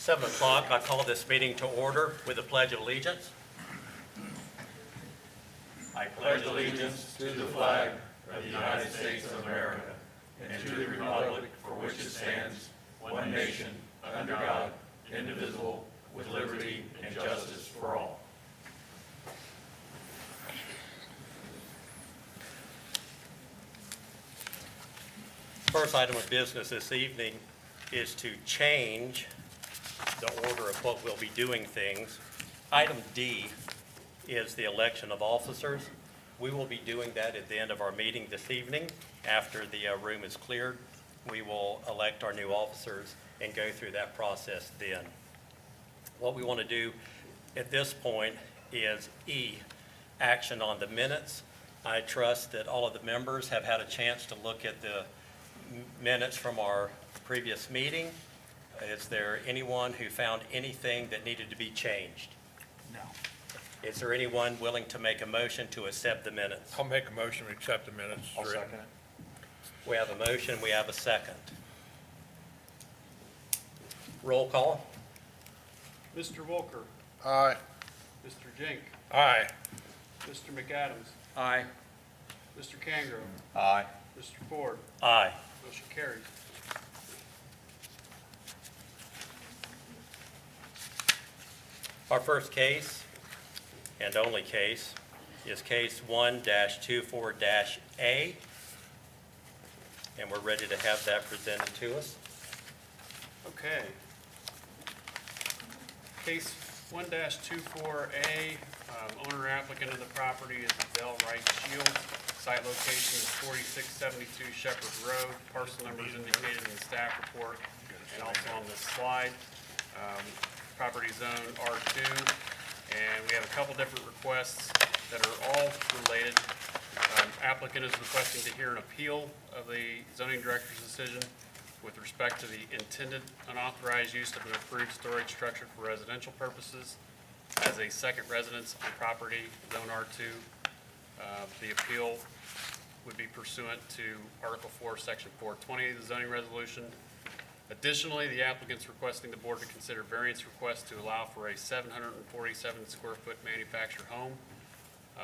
7 o'clock, I call this meeting to order with a pledge of allegiance. I pledge allegiance to the flag of the United States of America and to the republic for which it stands, one nation, under God, indivisible, with liberty and justice for all. First item of business this evening is to change the order of what we'll be doing things. Item D is the election of officers. We will be doing that at the end of our meeting this evening. After the room is cleared, we will elect our new officers and go through that process then. What we want to do at this point is E, action on the minutes. I trust that all of the members have had a chance to look at the minutes from our previous meeting. Is there anyone who found anything that needed to be changed? No. Is there anyone willing to make a motion to accept the minutes? I'll make a motion to accept the minutes. I'll second it. We have a motion, we have a second. Roll call. Mr. Wolker, Aye. Mr. Jink, Aye. Mr. McAdams, Aye. Mr. Cangro, Aye. Mr. Ford. Aye. Motion carries. Our first case, and only case, is case 1-24-A, and we're ready to have that presented to us. Okay. Case 1-24A, owner applicant of the property is Adele Wright Shields. Site location is 4672 Shepherd Road. Parcel number is indicated in the staff report and also on this slide. Property zone R2, and we have a couple different requests that are all related. Applicant is requesting to hear an appeal of the zoning director's decision with respect to the intended unauthorized use of an approved storage structure for residential purposes as a second residence on property zone R2. The appeal would be pursuant to Article 4, Section 420 of the zoning resolution. Additionally, the applicant's requesting the board to consider variance requests to allow for a 747 square foot manufactured home,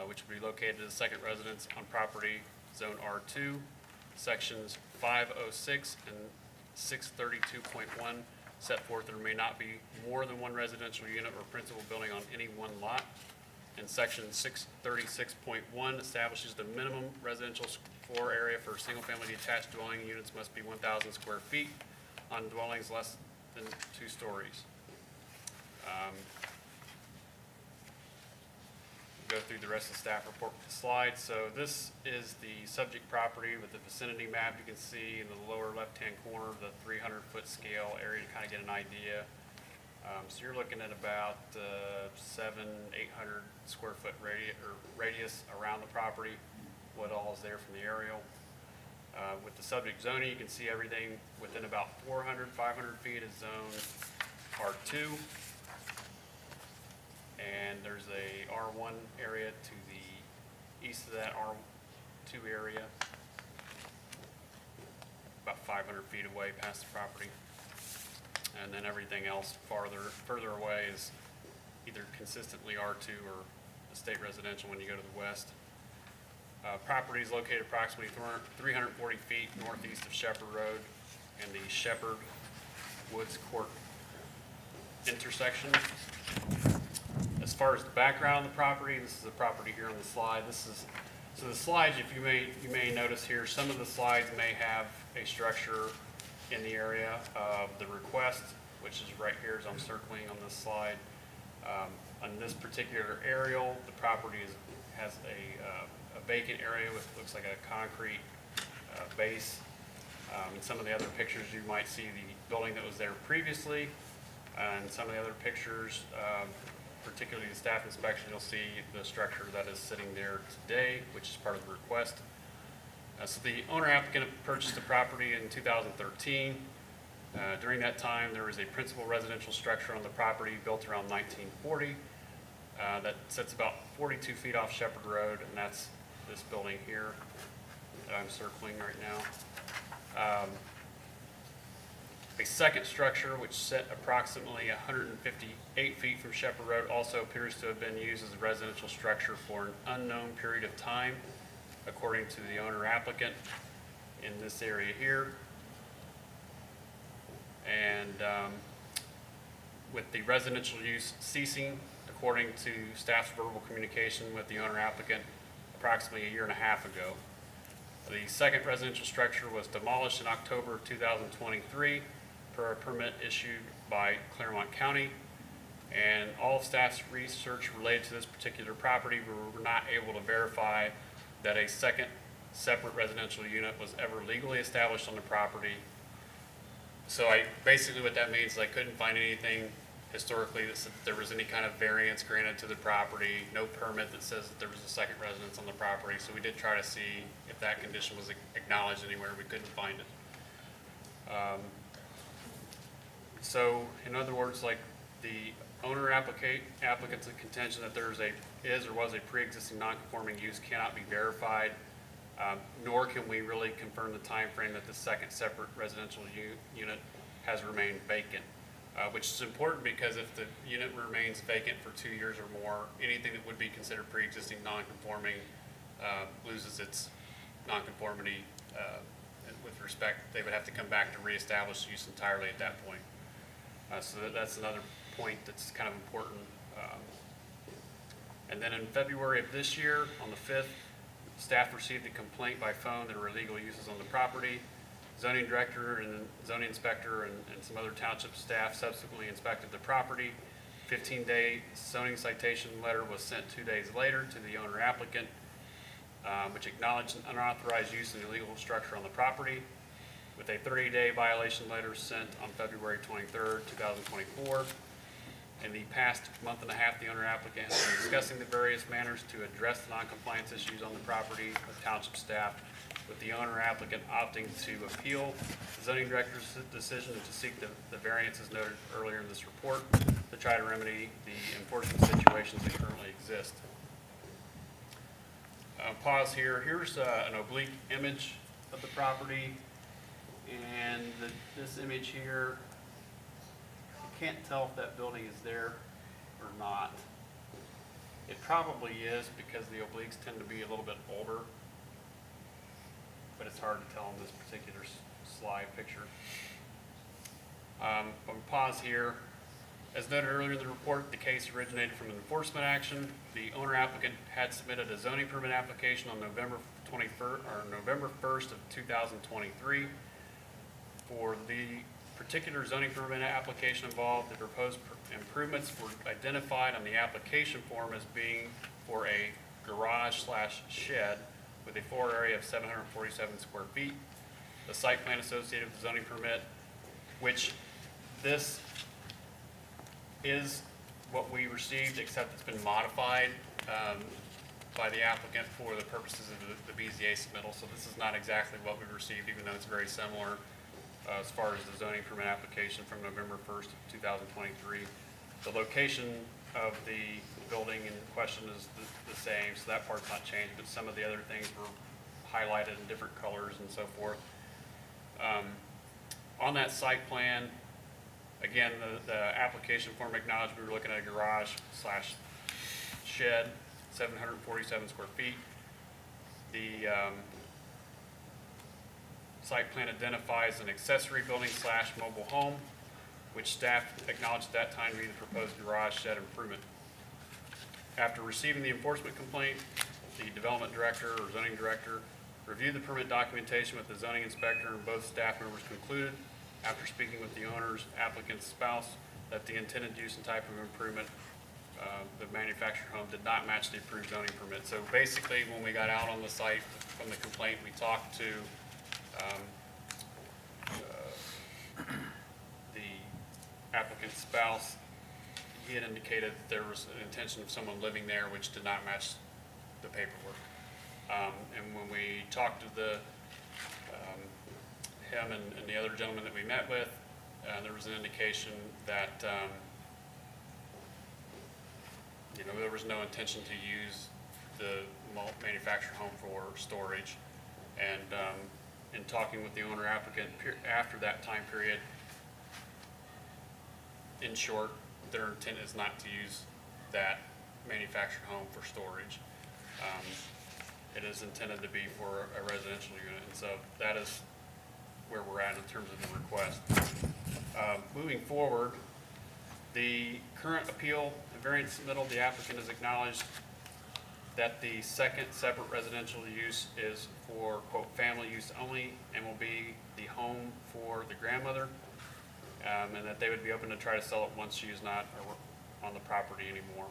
which would be located as a second residence on property zone R2, sections 506 and 632.1 set forth there may not be more than one residential unit or principal building on any one lot. And section 636.1 establishes the minimum residential floor area for single-family detached dwelling units must be 1,000 square feet on dwellings less than 2 stories. Go through the rest of the staff report with the slides. So this is the subject property with the vicinity map. You can see in the lower left-hand corner the 300-foot scale area to kind of get an idea. So you're looking at about 700-800 square foot radius around the property. What all is there from the aerial. With the subject zoning, you can see everything within about 400-500 feet is zone R2. And there's a R1 area to the east of that R2 area, about 500 feet away past the property. And then everything else further away is either consistently R2 or estate residential when you go to the west. Property is located approximately 340 feet northeast of Shepherd Road and the Shepherd Woods Court intersection. As far as the background of the property, this is the property here on the slide. So the slides, if you may notice here, some of the slides may have a structure in the area of the request, which is right here as I'm circling on this slide. On this particular aerial, the property has a vacant area with looks like a concrete base. In some of the other pictures, you might see the building that was there previously. And some of the other pictures, particularly the staff inspection, you'll see the structure that is sitting there today, which is part of the request. So the owner applicant purchased the property in 2013. During that time, there was a principal residential structure on the property built around 1940 that sits about 42 feet off Shepherd Road, and that's this building here that I'm circling right now. A second structure, which set approximately 158 feet from Shepherd Road, also appears to have been used as a residential structure for an unknown period of time, according to the owner applicant in this area here. And with the residential use ceasing, according to staff's verbal communication with the owner applicant approximately a year and a half ago. The second residential structure was demolished in October of 2023 per a permit issued by Clermont County. And all of staff's research related to this particular property, we were not able to verify that a second separate residential unit was ever legally established on the property. So basically what that means is I couldn't find anything historically that said that there was any kind of variance granted to the property, no permit that says that there was a second residence on the property. So we did try to see if that condition was acknowledged anywhere. We couldn't find it. So in other words, like the owner applicant's contention that there is or was a pre-existing non-conforming use cannot be verified, nor can we really confirm the time frame that the second separate residential unit has remained vacant. Which is important because if the unit remains vacant for 2 years or more, anything that would be considered pre-existing non-conforming loses its non-conformity with respect. They would have to come back to reestablish use entirely at that point. So that's another point that's kind of important. And then in February of this year, on the 5th, staff received a complaint by phone that there were illegal uses on the property. Zoning director and zoning inspector and some other township staff subsequently inspected the property. 15-day zoning citation letter was sent 2 days later to the owner applicant, which acknowledged an unauthorized use of an illegal structure on the property, with a 30-day violation letter sent on February 23rd, 2024. In the past month and a half, the owner applicant has been discussing the various manners to address the non-compliance issues on the property with township staff, with the owner applicant opting to appeal the zoning director's decision and to seek the variances noted earlier in this report to try to remedy the enforcement situations that currently exist. Pause here. Here's an oblique image of the property, and this image here, you can't tell if that building is there or not. It probably is because the obliques tend to be a little bit older, but it's hard to tell in this particular slide picture. But we pause here. As noted earlier in the report, the case originated from an enforcement action. The owner applicant had submitted a zoning permit application on November 1st of 2023. For the particular zoning permit application involved, the proposed improvements were identified on the application form as being for a garage/shed with a floor area of 747 square feet. The site plan associated with the zoning permit, which this is what we received, except it's been modified by the applicant for the purposes of the BZA submittal. So this is not exactly what we received, even though it's very similar as far as the zoning permit application from November 1st, 2023. The location of the building in question is the same, so that part's not changed, but some of the other things were highlighted in different colors and so forth. On that site plan, again, the application form acknowledged we were looking at a garage/shed, 747 square feet. The site plan identifies an accessory building/mobile home, which staff acknowledged at that time to be the proposed garage shed improvement. After receiving the enforcement complaint, the development director or zoning director reviewed the permit documentation with the zoning inspector, and both staff members concluded, after speaking with the owner's applicant's spouse, that the intended use and type of improvement, the manufactured home, did not match the approved zoning permit. So basically, when we got out on the site from the complaint, we talked to the applicant's spouse. He had indicated that there was an intention of someone living there, which did not match the paperwork. And when we talked to him and the other gentleman that we met with, there was an indication that there was no intention to use the manufactured home for storage. And in talking with the owner applicant after that time period, in short, their intent is not to use that manufactured home for storage. It is intended to be for a residential unit, and so that is where we're at in terms of the request. Moving forward, the current appeal and variance submittal, the applicant has acknowledged that the second separate residential use is for, quote, family use only, and will be the home for the grandmother, and that they would be open to try to sell it once she is not on the property anymore.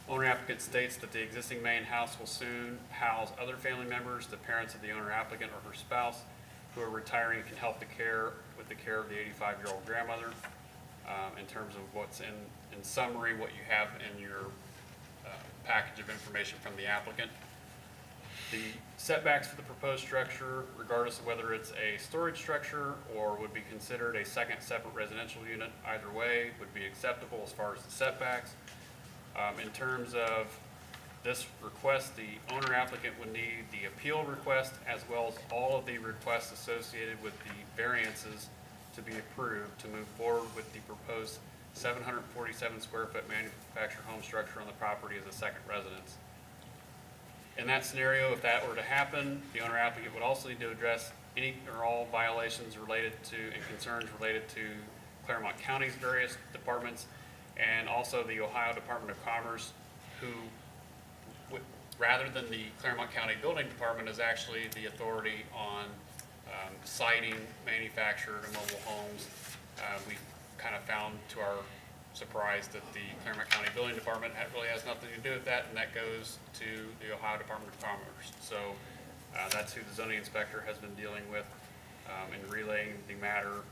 Owner applicant states that the existing main house will soon house other family members. The parents of the owner applicant or her spouse who are retiring can help with the care of the 85-year-old grandmother. In terms of what's in summary, what you have in your package of information from the applicant. The setbacks for the proposed structure, regardless of whether it's a storage structure or would be considered a second separate residential unit, either way would be acceptable as far as the setbacks. In terms of this request, the owner applicant would need the appeal request as well as all of the requests associated with the variances to be approved to move forward with the proposed 747 square foot manufactured home structure on the property as a second residence. In that scenario, if that were to happen, the owner applicant would also need to address any or all violations related to and concerns related to Clermont County's various departments, and also the Ohio Department of Commerce, who, rather than the Clermont County Building Department, is actually the authority on siting manufactured and mobile homes. We kind of found to our surprise that the Clermont County Building Department really has nothing to do with that, and that goes to the Ohio Department of Commerce. So that's who the zoning inspector has been dealing with in relaying the matter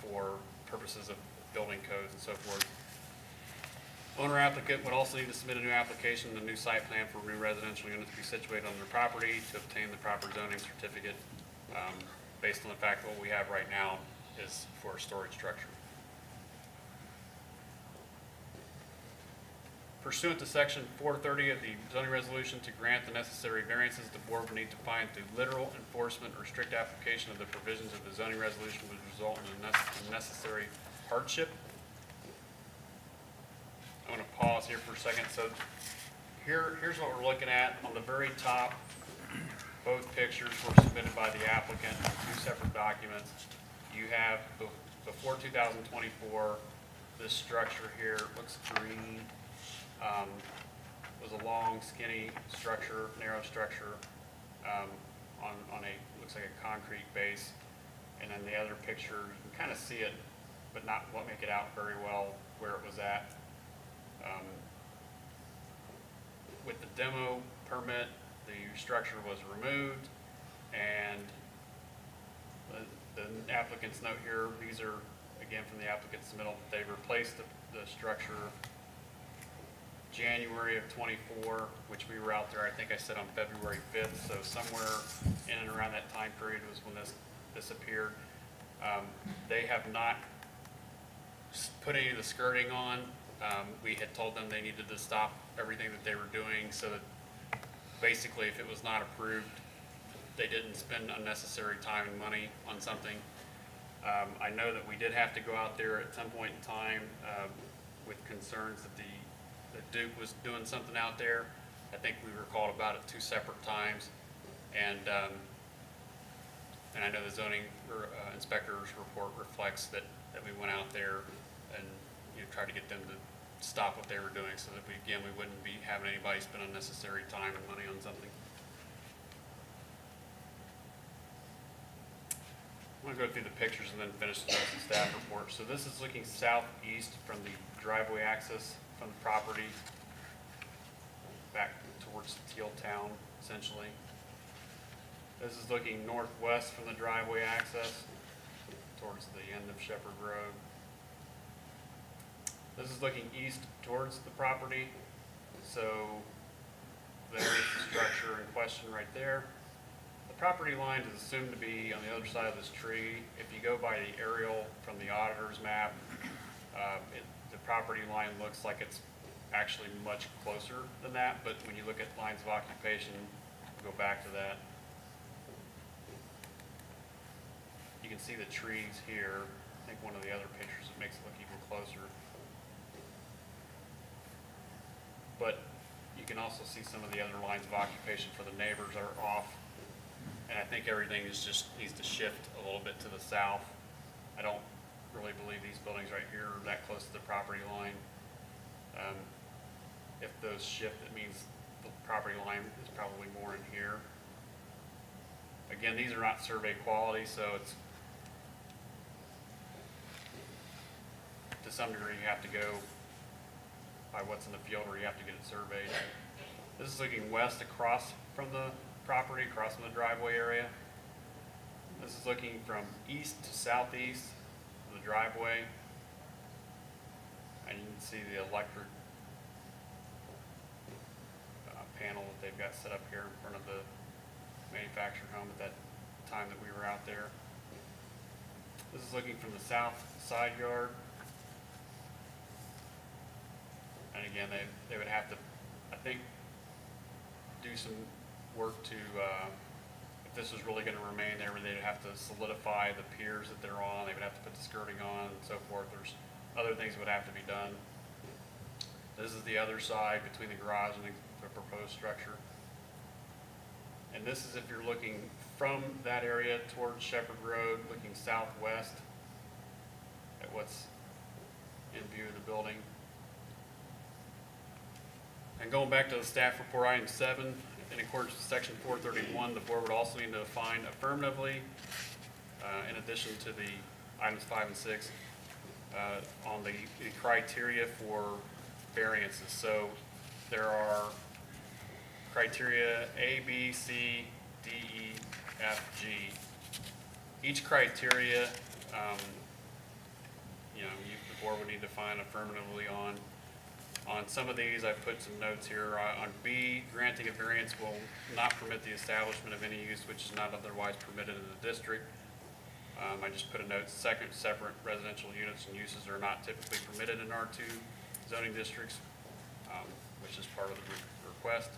for purposes of building codes and so forth. Owner applicant would also need to submit a new application and a new site plan for a new residential unit to be situated on their property to obtain the proper zoning certificate based on the fact that what we have right now is for a storage structure. Pursuant to section 430 of the zoning resolution, to grant the necessary variances, the board would need to find through literal enforcement or strict application of the provisions of the zoning resolution would result in a necessary hardship. I'm going to pause here for a second. So here's what we're looking at. On the very top, both pictures were submitted by the applicant, two separate documents. You have before 2024, this structure here looks green. Was a long, skinny structure, narrow structure on a, looks like a concrete base. And then the other picture, you can kind of see it, but not make it out very well where it was at. With the demo permit, the structure was removed, and the applicant's note here, these are, again, from the applicant's submittal, they replaced the structure January of 24, which we were out there, I think I said on February 5th, so somewhere in and around that time period was when this appeared. They have not put any of the skirting on. We had told them they needed to stop everything that they were doing, so that basically if it was not approved, they didn't spend unnecessary time and money on something. I know that we did have to go out there at some point in time with concerns that Duke was doing something out there. I think we were called about it 2 separate times, and I know the zoning inspector's report reflects that we went out there and tried to get them to stop what they were doing, so that we wouldn't be having anybody spend unnecessary time and money on something. I'm going to go through the pictures and then finish the staff report. So this is looking southeast from the driveway access from the property back towards Teal Town, essentially. This is looking northwest from the driveway access towards the end of Shepherd Road. This is looking east towards the property. So there's the structure in question right there. The property line is assumed to be on the other side of this tree. If you go by the aerial from the auditor's map, the property line looks like it's actually much closer than that, but when you look at lines of occupation, we'll go back to that. You can see the trees here. I think one of the other pictures, it makes it look even closer. But you can also see some of the other lines of occupation for the neighbors are off. And I think everything is just needs to shift a little bit to the south. I don't really believe these buildings right here are that close to the property line. If those shift, it means the property line is probably more in here. Again, these are not survey quality, so it's, to some degree, you have to go by what's in the field or you have to get it surveyed. This is looking west across from the property, across from the driveway area. This is looking from east to southeast of the driveway. And you can see the electric panel that they've got set up here in front of the manufactured home at that time that we were out there. This is looking from the south side yard. And again, they would have to, I think, do some work to, if this was really going to remain there, they'd have to solidify the piers that they're on. They would have to put the skirting on and so forth. There's other things that would have to be done. This is the other side between the garage and the proposed structure. And this is if you're looking from that area towards Shepherd Road, looking southwest at what's in view of the building. And going back to the staff report, item 7, in accordance with section 431, the board would also need to define affirmatively, in addition to the items 5 and 6, on the criteria for variances. So there are criteria A, B, C, D, E, F, G. Each criteria, the board would need to define affirmatively on. On some of these, I put some notes here. On B, granting a variance will not permit the establishment of any use which is not otherwise permitted in the district. I just put a note, separate residential units and uses are not typically permitted in R2 zoning districts, which is part of the request.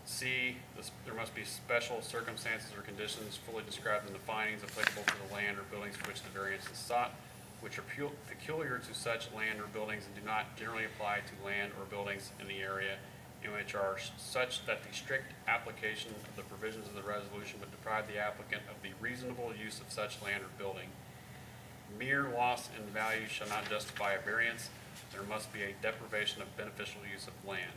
C, there must be special circumstances or conditions fully described in the findings applicable to the land or buildings for which the variance is sought, which are peculiar to such land or buildings and do not generally apply to land or buildings in the area, and which are such that the strict application of the provisions of the resolution would deprive the applicant of the reasonable use of such land or building. Mere loss in value shall not justify a variance. There must be a deprivation of beneficial use of land.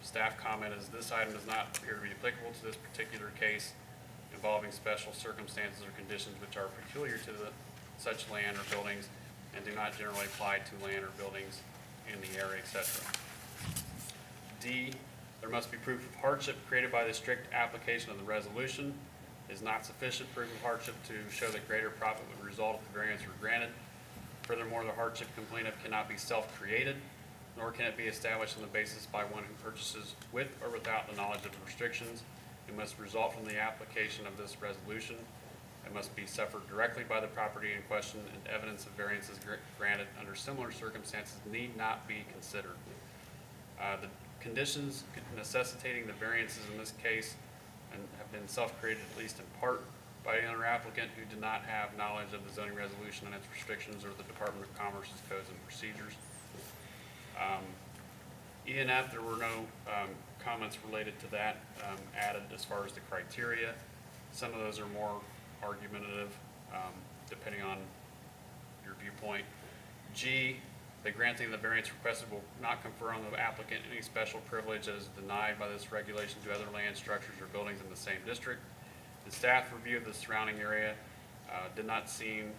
Staff comment is this item does not appear to be applicable to this particular case involving special circumstances or conditions which are peculiar to such land or buildings and do not generally apply to land or buildings in the area, etc. D, there must be proof of hardship created by the strict application of the resolution. It is not sufficient proof of hardship to show that greater profit would result if the variance were granted. Furthermore, the hardship complainant cannot be self-created, nor can it be established on the basis by one who purchases with or without the knowledge of the restrictions. It must result from the application of this resolution. It must be suffered directly by the property in question, and evidence of variances granted under similar circumstances need not be considered. The conditions necessitating the variances in this case and have been self-created at least in part by the owner applicant who did not have knowledge of the zoning resolution and its restrictions or the Department of Commerce's codes and procedures. E and F, there were no comments related to that added as far as the criteria. Some of those are more argumentative, depending on your viewpoint. G, the granting of the variance requested will not confer on the applicant any special privilege that is denied by this regulation to other land structures or buildings in the same district. The staff review of the surrounding area did not seem,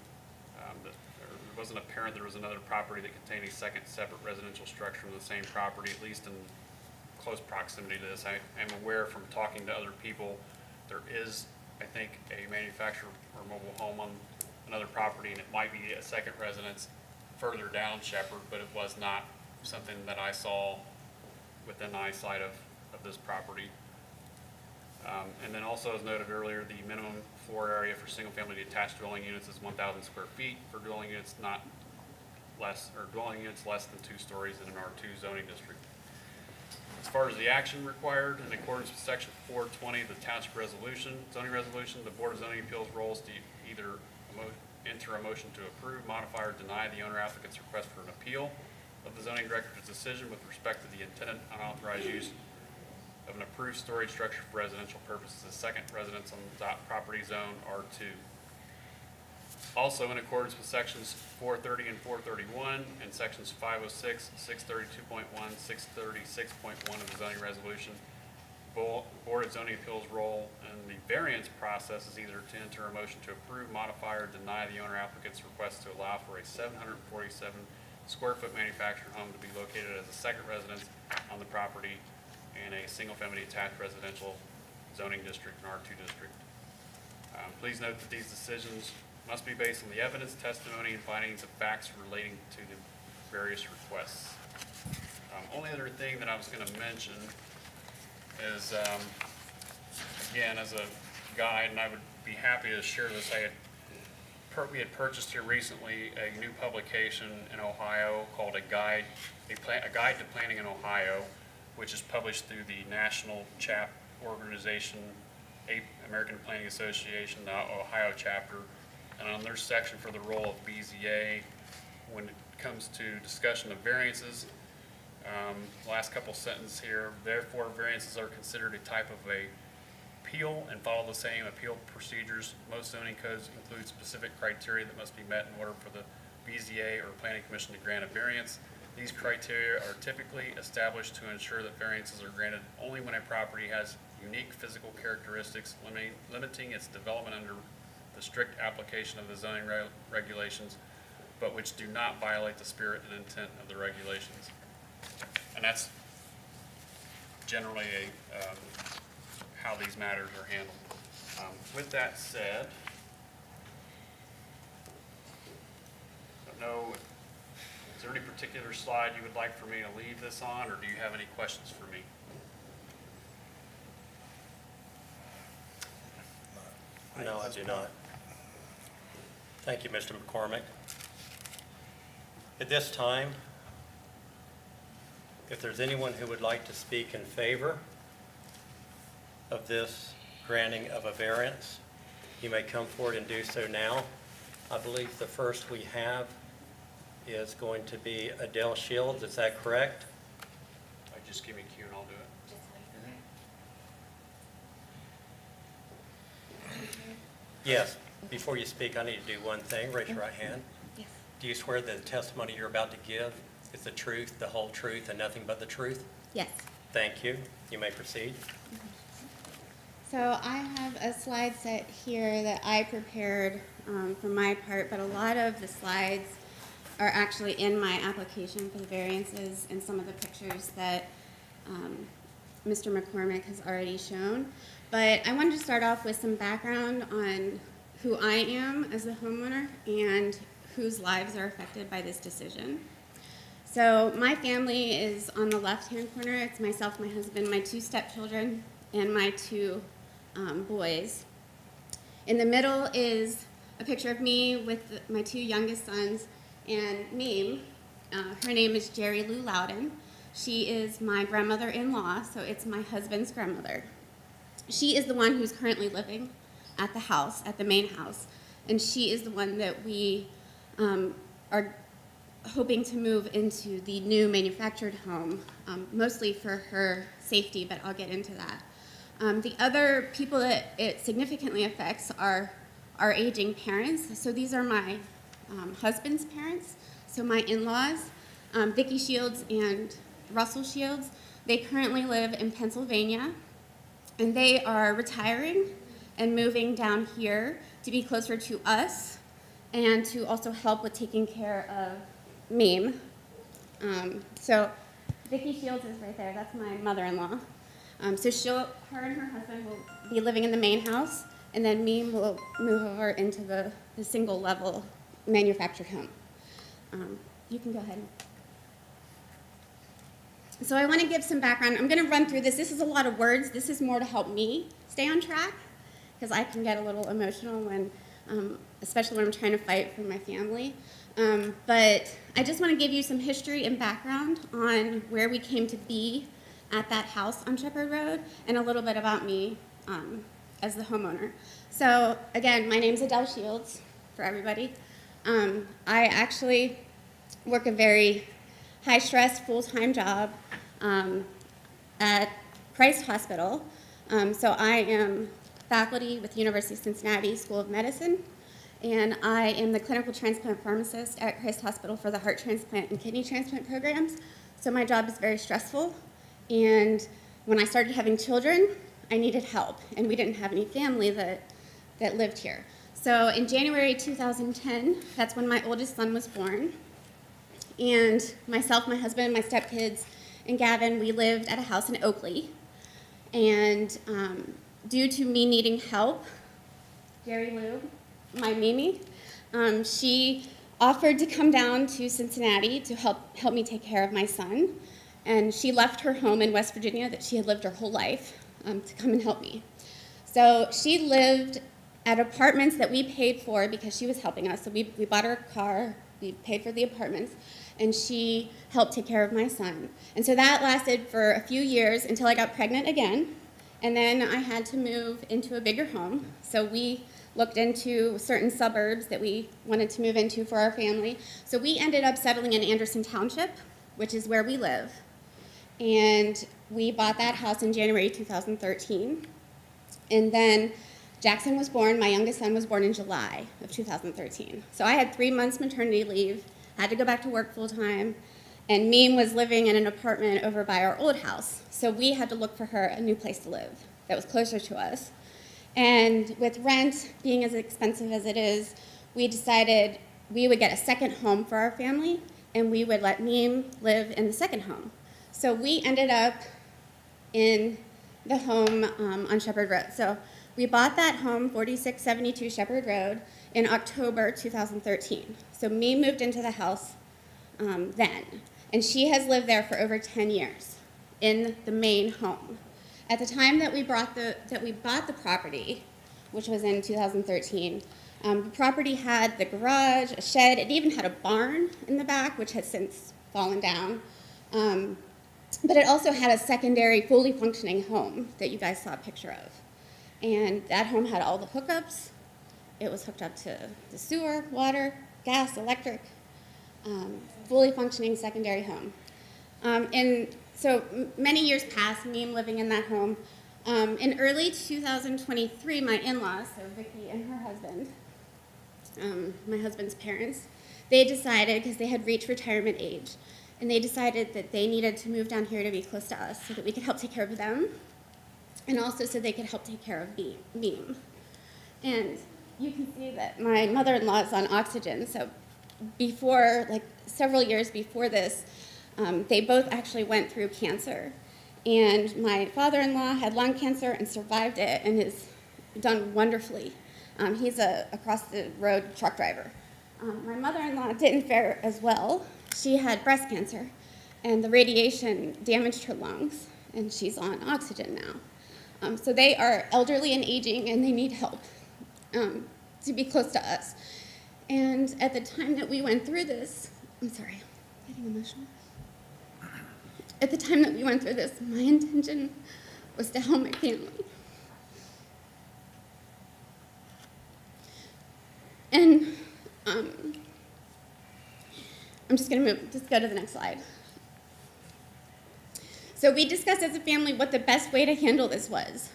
it wasn't apparent there was another property that contained a second separate residential structure in the same property, at least in close proximity to this. I am aware from talking to other people, there is, I think, a manufactured or mobile home on another property, and it might be a second residence further down Shepherd, but it was not something that I saw within eyesight of this property. And then also, as noted earlier, the minimum floor area for single-family detached dwelling units is 1,000 square feet for dwelling units not less, or dwelling units less than 2 stories in an R2 zoning district. As far as the action required, in accordance with section 420 of the Township resolution, zoning resolution, the Board of Zoning Appeals rolls to either enter a motion to approve, modify, or deny the owner applicant's request for an appeal of the zoning director's decision with respect to the intended unauthorized use of an approved storage structure for residential purposes as second residence on the property zone R2. Also, in accordance with sections 430 and 431 and sections 506, 632.1, 636.1 of the zoning resolution, Board of Zoning Appeals' role in the variance process is either to enter a motion to approve, modify, or deny the owner applicant's request to allow for a 747 square foot manufactured home to be located as a second residence on the property in a single-family attached residential zoning district, an R2 district. Please note that these decisions must be based on the evidence, testimony, and findings of facts relating to the various requests. Only other thing that I was going to mention is, again, as a guide, and I would be happy to share this, we had purchased here recently a new publication in Ohio called a guide to planning in Ohio, which is published through the National Organization, American Planning Association, the Ohio chapter, and on their section for the role of BZA when it comes to discussion of variances. Last couple sentences here, therefore variances are considered a type of a appeal and follow the same appeal procedures. Most zoning codes include specific criteria that must be met in order for the BZA or Planning Commission to grant a variance. These criteria are typically established to ensure that variances are granted only when a property has unique physical characteristics limiting its development under the strict application of the zoning regulations, but which do not violate the spirit and intent of the regulations. And that's generally how these matters are handled. With that said, I don't know, is there any particular slide you would like for me to leave this on, or do you have any questions for me? No, I do not. Thank you, Mr. McCormick. At this time, if there's anyone who would like to speak in favor of this granting of a variance, you may come forward and do so now. I believe the first we have is going to be Adele Shields. Is that correct? Just give me a cue and I'll do it. Yes. Before you speak, I need to do one thing. Raise your right hand. Yes. Do you swear that the testimony you're about to give is the truth, the whole truth, and nothing but the truth? Yes. Thank you. You may proceed. So I have a slide set here that I prepared for my part, but a lot of the slides are actually in my application for the variances and some of the pictures that Mr. McCormick has already shown. But I wanted to start off with some background on who I am as a homeowner and whose lives are affected by this decision. So my family is on the left-hand corner. It's myself, my husband, my 2 stepchildren, and my 2 boys. In the middle is a picture of me with my 2 youngest sons and Mame. Her name is Jerry Lou Loudon. She is my grandmother-in-law, so it's my husband's grandmother. She is the one who's currently living at the house, at the main house, and she is the one that we are hoping to move into the new manufactured home, mostly for her safety, but I'll get into that. The other people that it significantly affects are our aging parents. So these are my husband's parents, so my in-laws, Vicki Shields and Russell Shields. They currently live in Pennsylvania, and they are retiring and moving down here to be closer to us and to also help with taking care of Mame. So Vicki Shields is right there. That's my mother-in-law. So her and her husband will be living in the main house, and then Mame will move over into the single-level manufactured home. You can go ahead. So I want to give some background. I'm going to run through this. This is a lot of words. This is more to help me stay on track, because I can get a little emotional when, especially when I'm trying to fight for my family. But I just want to give you some history and background on where we came to be at that house on Shepherd Road, and a little bit about me as the homeowner. So again, my name's Adele Shields, for everybody. I actually work a very high-stress, full-time job at Christ Hospital. So I am faculty with the University of Cincinnati School of Medicine, and I am the clinical transplant pharmacist at Christ Hospital for the heart transplant and kidney transplant programs. So my job is very stressful, and when I started having children, I needed help, and we didn't have any family that lived here. So in January 2010, that's when my oldest son was born, and myself, my husband, my stepkids, and Gavin, we lived at a house in Oakley, and due to me needing help, Jerry Lou, my Mimi, she offered to come down to Cincinnati to help me take care of my son. And she left her home in West Virginia that she had lived her whole life to come and help me. So she lived at apartments that we paid for because she was helping us. So we bought her a car, we paid for the apartments, and she helped take care of my son. And so that lasted for a few years until I got pregnant again. And then I had to move into a bigger home. So we looked into certain suburbs that we wanted to move into for our family. So we ended up settling in Anderson Township, which is where we live. And we bought that house in January 2013. And then Jackson was born, my youngest son was born in July of 2013. So I had 3 months maternity leave, had to go back to work full time, and Meme was living in an apartment over by our old house. So we had to look for her a new place to live that was closer to us. And with rent being as expensive as it is, we decided we would get a second home for our family, and we would let Meme live in the second home. So we ended up in the home on Shepherd Road. So we bought that home, 4672 Shepherd Road, in October 2013. So Meme moved into the house then, and she has lived there for over 10 years in the main home. At the time that we bought the property, which was in 2013, the property had the garage, a shed, it even had a barn in the back, which has since fallen down. But it also had a secondary, fully functioning home that you guys saw a picture of. And that home had all the hookups. It was hooked up to the sewer, water, gas, electric, fully functioning secondary home. And so many years passed, Meme living in that home. In early 2023, my in-laws, so Vicki and her husband, my husband's parents, they decided, because they had reached retirement age, and they decided that they needed to move down here to be close to us so that we could help take care of them, and also so they could help take care of Meme. And you can see that my mother-in-law is on oxygen, so before, like several years before this, they both actually went through cancer. And my father-in-law had lung cancer and survived it and has done wonderfully. He's a across-the-road truck driver. My mother-in-law didn't fare as well. She had breast cancer, and the radiation damaged her lungs, and she's on oxygen now. So they are elderly and aging, and they need help to be close to us. And at the time that we went through this, I'm sorry, I'm getting emotional. At the time that we went through this, my intention was to help my family. And I'm just going to go to the next slide. So we discussed as a family what the best way to handle this was.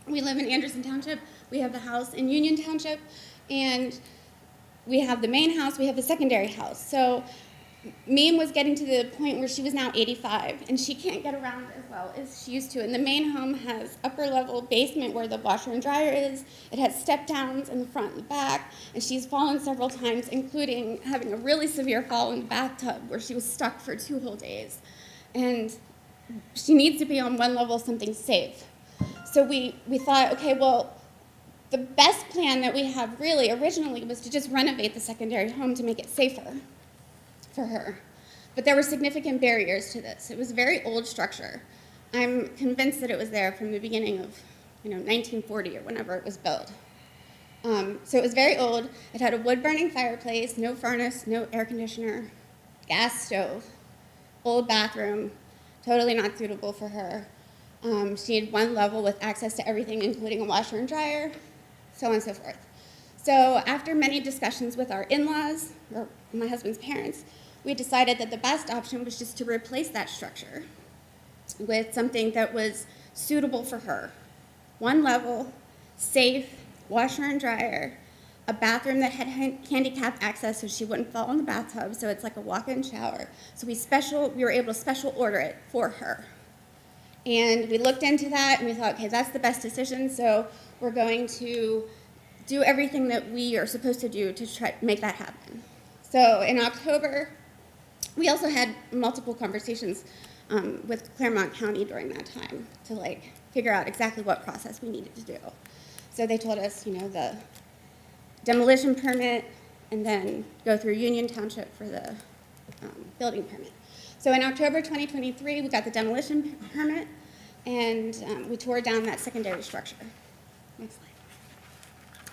We live in Anderson Township. We have the house in Union Township, and we have the main house. We have the secondary house. So Meme was getting to the point where she was now 85, and she can't get around as well as she used to. And the main home has upper-level basement where the washer and dryer is. It has step-downs in the front and the back, and she's fallen several times, including having a really severe fall in the bathtub where she was stuck for 2 whole days. And she needs to be on one level, something safe. So we thought, okay, well, the best plan that we had really originally was to just renovate the secondary home to make it safer for her. But there were significant barriers to this. It was a very old structure. I'm convinced that it was there from the beginning of 1940 or whenever it was built. So it was very old. It had a wood-burning fireplace, no furnace, no air conditioner, gas stove, old bathroom, totally not suitable for her. She had one level with access to everything, including a washer and dryer, so on and so forth. So after many discussions with our in-laws, or my husband's parents, we decided that the best option was just to replace that structure with something that was suitable for her. One level, safe, washer and dryer, a bathroom that had handicap access so she wouldn't fall in the bathtub, so it's like a walk-in shower. So we were able to special order it for her. And we looked into that and we thought, okay, that's the best decision, so we're going to do everything that we are supposed to do to try to make that happen. So in October, we also had multiple conversations with Clermont County during that time to figure out exactly what process we needed to do. So they told us, the demolition permit and then go through Union Township for the building permit. So in October 2023, we got the demolition permit and we tore down that secondary structure. Next slide.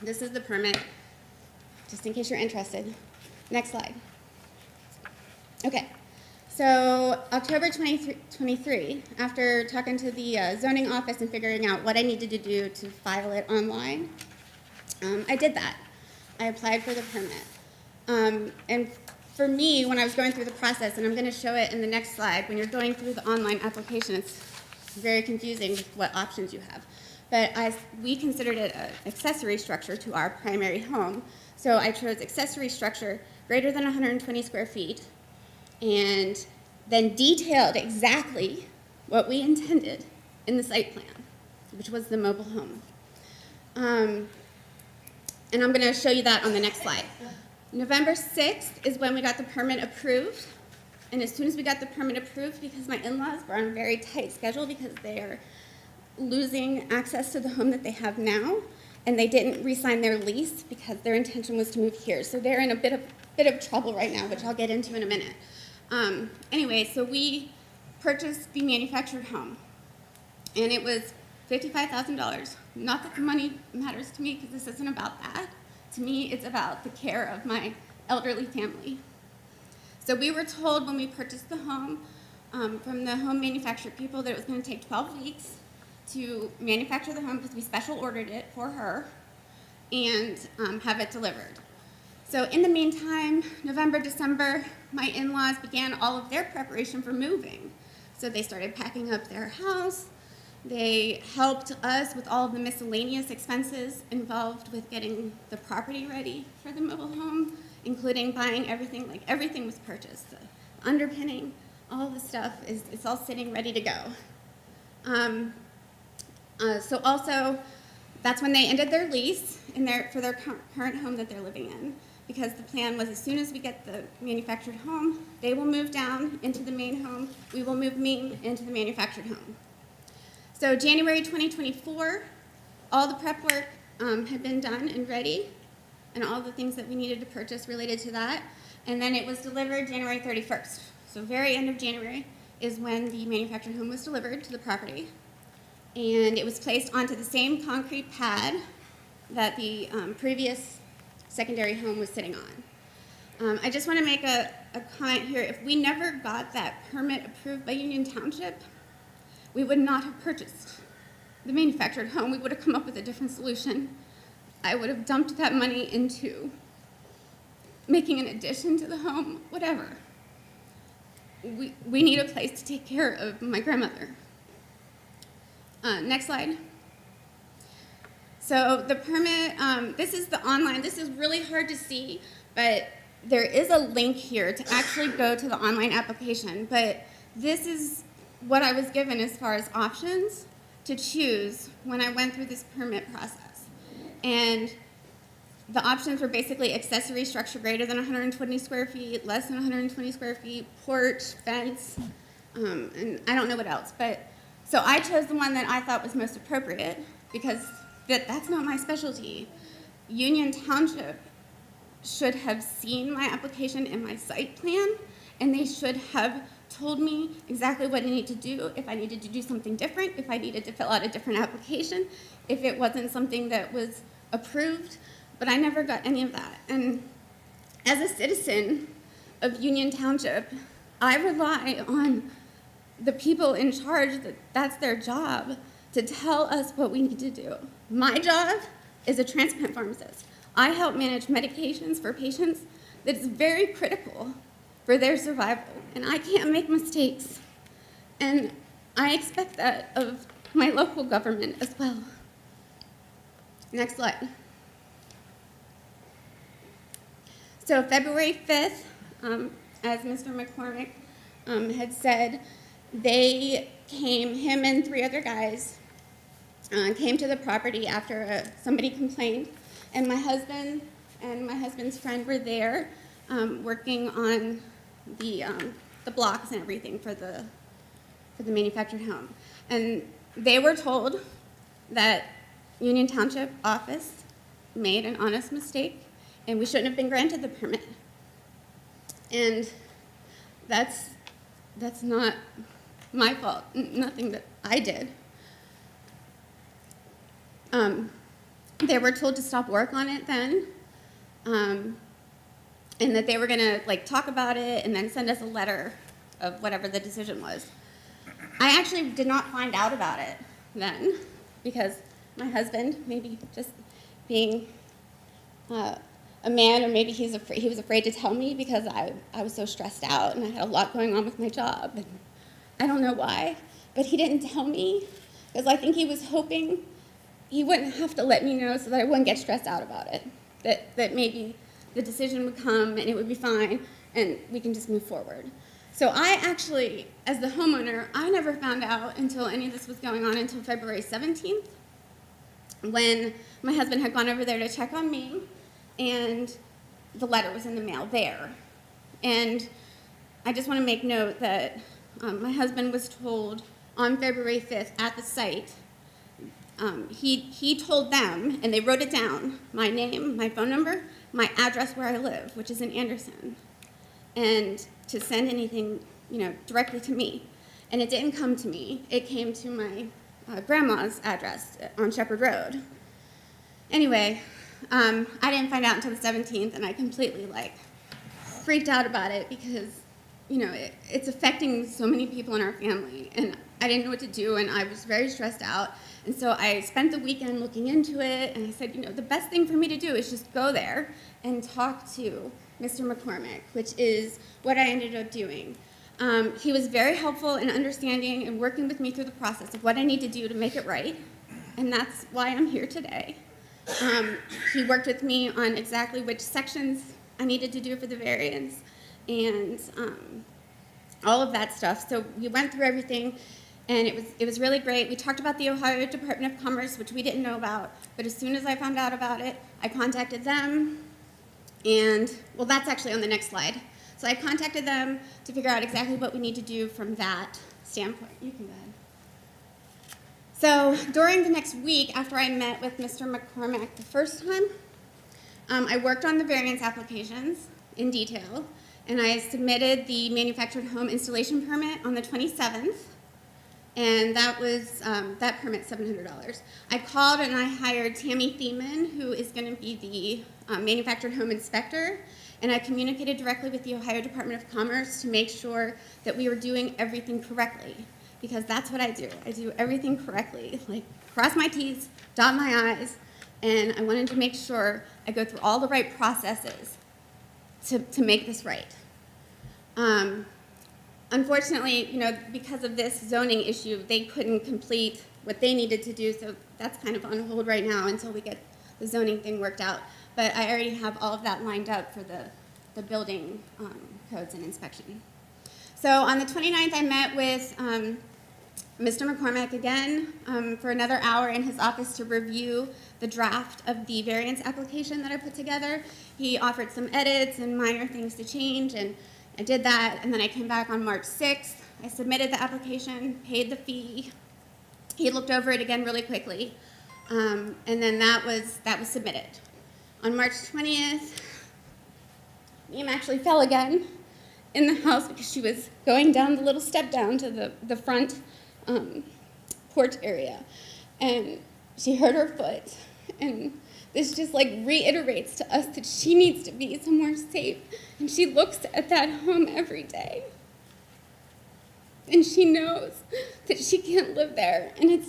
This is the permit, just in case you're interested. Next slide. Okay, so October 2023, after talking to the zoning office and figuring out what I needed to do to file it online, I did that. I applied for the permit. And for me, when I was going through the process, and I'm going to show it in the next slide, when you're going through the online application, it's very confusing with what options you have. But we considered it an accessory structure to our primary home. So I chose accessory structure greater than 120 square feet, and then detailed exactly what we intended in the site plan, which was the mobile home. And I'm going to show you that on the next slide. November 6th is when we got the permit approved. And as soon as we got the permit approved, because my in-laws were on a very tight schedule because they are losing access to the home that they have now, and they didn't re-sign their lease because their intention was to move here. So they're in a bit of trouble right now, which I'll get into in a minute. Anyway, so we purchased the manufactured home, and it was $55,000. Not that the money matters to me, because this isn't about that. To me, it's about the care of my elderly family. So we were told when we purchased the home from the home manufacturer people that it was going to take 12 weeks to manufacture the home, because we special ordered it for her, and have it delivered. So in the meantime, November, December, my in-laws began all of their preparation for moving. So they started packing up their house. They helped us with all of the miscellaneous expenses involved with getting the property ready for the mobile home, including buying everything. Everything was purchased. The underpinning, all of the stuff, it's all sitting ready to go. So also, that's when they ended their lease for their current home that they're living in, because the plan was as soon as we get the manufactured home, they will move down into the main home, we will move me into the manufactured home. So January 2024, all the prep work had been done and ready, and all the things that we needed to purchase related to that, and then it was delivered January 31st. So very end of January is when the manufactured home was delivered to the property. And it was placed onto the same concrete pad that the previous secondary home was sitting on. I just want to make a comment here. If we never got that permit approved by Union Township, we would not have purchased the manufactured home. We would have come up with a different solution. I would have dumped that money into making an addition to the home, whatever. We need a place to take care of my grandmother. Next slide. So the permit, this is the online. This is really hard to see, but there is a link here to actually go to the online application. But this is what I was given as far as options to choose when I went through this permit process. And the options were basically accessory structure greater than 120 square feet, less than 120 square feet, porch, fence, and I don't know what else. So I chose the one that I thought was most appropriate, because that's not my specialty. Union Township should have seen my application and my site plan, and they should have told me exactly what I need to do, if I needed to do something different, if I needed to fill out a different application, if it wasn't something that was approved, but I never got any of that. And as a citizen of Union Township, I rely on the people in charge, that's their job, to tell us what we need to do. My job is a transplant pharmacist. I help manage medications for patients that is very critical for their survival, and I can't make mistakes. And I expect that of my local government as well. Next slide. So February 5th, as Mr. McCormick had said, they came, him and 3 other guys, came to the property after somebody complained, and my husband and my husband's friend were there working on the blocks and everything for the manufactured home. And they were told that Union Township office made an honest mistake and we shouldn't have been granted the permit. And that's not my fault, nothing that I did. They were told to stop work on it then, and that they were gonna talk about it and then send us a letter of whatever the decision was. I actually did not find out about it then because my husband, maybe just being a man, or maybe he was afraid to tell me because I was so stressed out and I had a lot going on with my job. And I don't know why, but he didn't tell me because I think he was hoping he wouldn't have to let me know so that I wouldn't get stressed out about it, that maybe the decision would come and it would be fine and we can just move forward. So I actually, as the homeowner, I never found out until any of this was going on until February 17th, when my husband had gone over there to check on me, and the letter was in the mail there. And I just want to make note that my husband was told on February 5th at the site, he told them, and they wrote it down, my name, my phone number, my address where I live, which is in Anderson, and to send anything, directly to me. And it didn't come to me. It came to my grandma's address on Shepherd Road. Anyway, I didn't find out until the 17th, and I completely freaked out about it because, it's affecting so many people in our family, and I didn't know what to do, and I was very stressed out. And so I spent the weekend looking into it, and I said, the best thing for me to do is just go there and talk to Mr. McCormick, which is what I ended up doing. He was very helpful in understanding and working with me through the process of what I need to do to make it right, and that's why I'm here today. He worked with me on exactly which sections I needed to do for the variance, and all of that stuff. So we went through everything, and it was really great. We talked about the Ohio Department of Commerce, which we didn't know about, but as soon as I found out about it, I contacted them, and, well, that's actually on the next slide. So I contacted them to figure out exactly what we need to do from that standpoint. You can go ahead. So during the next week, after I met with Mr. McCormick the first time, I worked on the variance applications in detail, and I submitted the manufactured home installation permit on the 27th, and that was, that permit's $700. I called and I hired Tammy Thiemann, who is going to be the manufactured home inspector, and I communicated directly with the Ohio Department of Commerce to make sure that we were doing everything correctly, because that's what I do. I do everything correctly, cross my T's, dot my I's, and I wanted to make sure I go through all the right processes to make this right. Unfortunately, because of this zoning issue, they couldn't complete what they needed to do, so that's kind of on hold right now until we get the zoning thing worked out. But I already have all of that lined up for the building codes and inspection. So on the 29th, I met with Mr. McCormick again for another hour in his office to review the draft of the variance application that I put together. He offered some edits and minor things to change, and I did that, and then I came back on March 6th. I submitted the application, paid the fee. He looked over it again really quickly, and then that was submitted. On March 20th, Miem actually fell again in the house because she was going down the little step down to the front porch area, and she hurt her foot, and this just reiterates to us that she needs to be somewhere safe, and she looks at that home every day, and she knows that she can't live there, and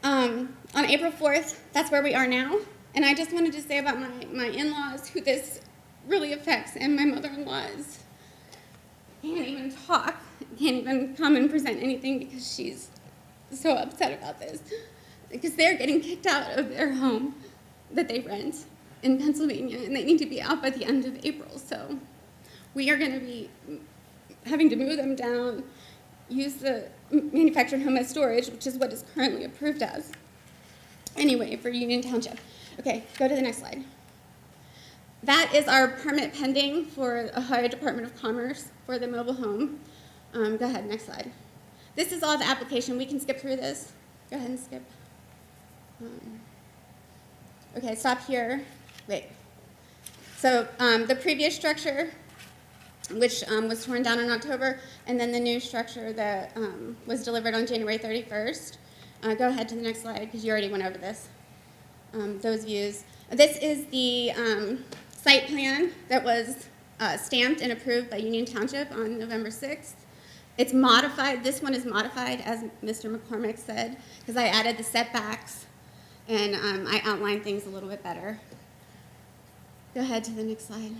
On April 4th, that's where we are now. And I just wanted to say about my in-laws, who this really affects, and my mother-in-laws can't even talk, can't even come and present anything because she's so upset about this. Because they're getting kicked out of their home that they rent in Pennsylvania, and they need to be out by the end of April. So we are going to be having to move them down, use the manufactured home as storage, which is what is currently approved as. Anyway, for Union Township. Okay, go to the next slide. That is our permit pending for Ohio Department of Commerce for the mobile home. Go ahead, next slide. This is all the application. We can skip through this. Go ahead and skip. Okay, stop here. Wait. So the previous structure, which was torn down in October, and then the new structure that was delivered on January 31st. Go ahead to the next slide, because you already went over this. Those views. This is the site plan that was stamped and approved by Union Township on November 6th. It's modified. This one is modified, as Mr. McCormick said, because I added the setbacks, and I outlined things a little bit better. Go ahead to the next slide.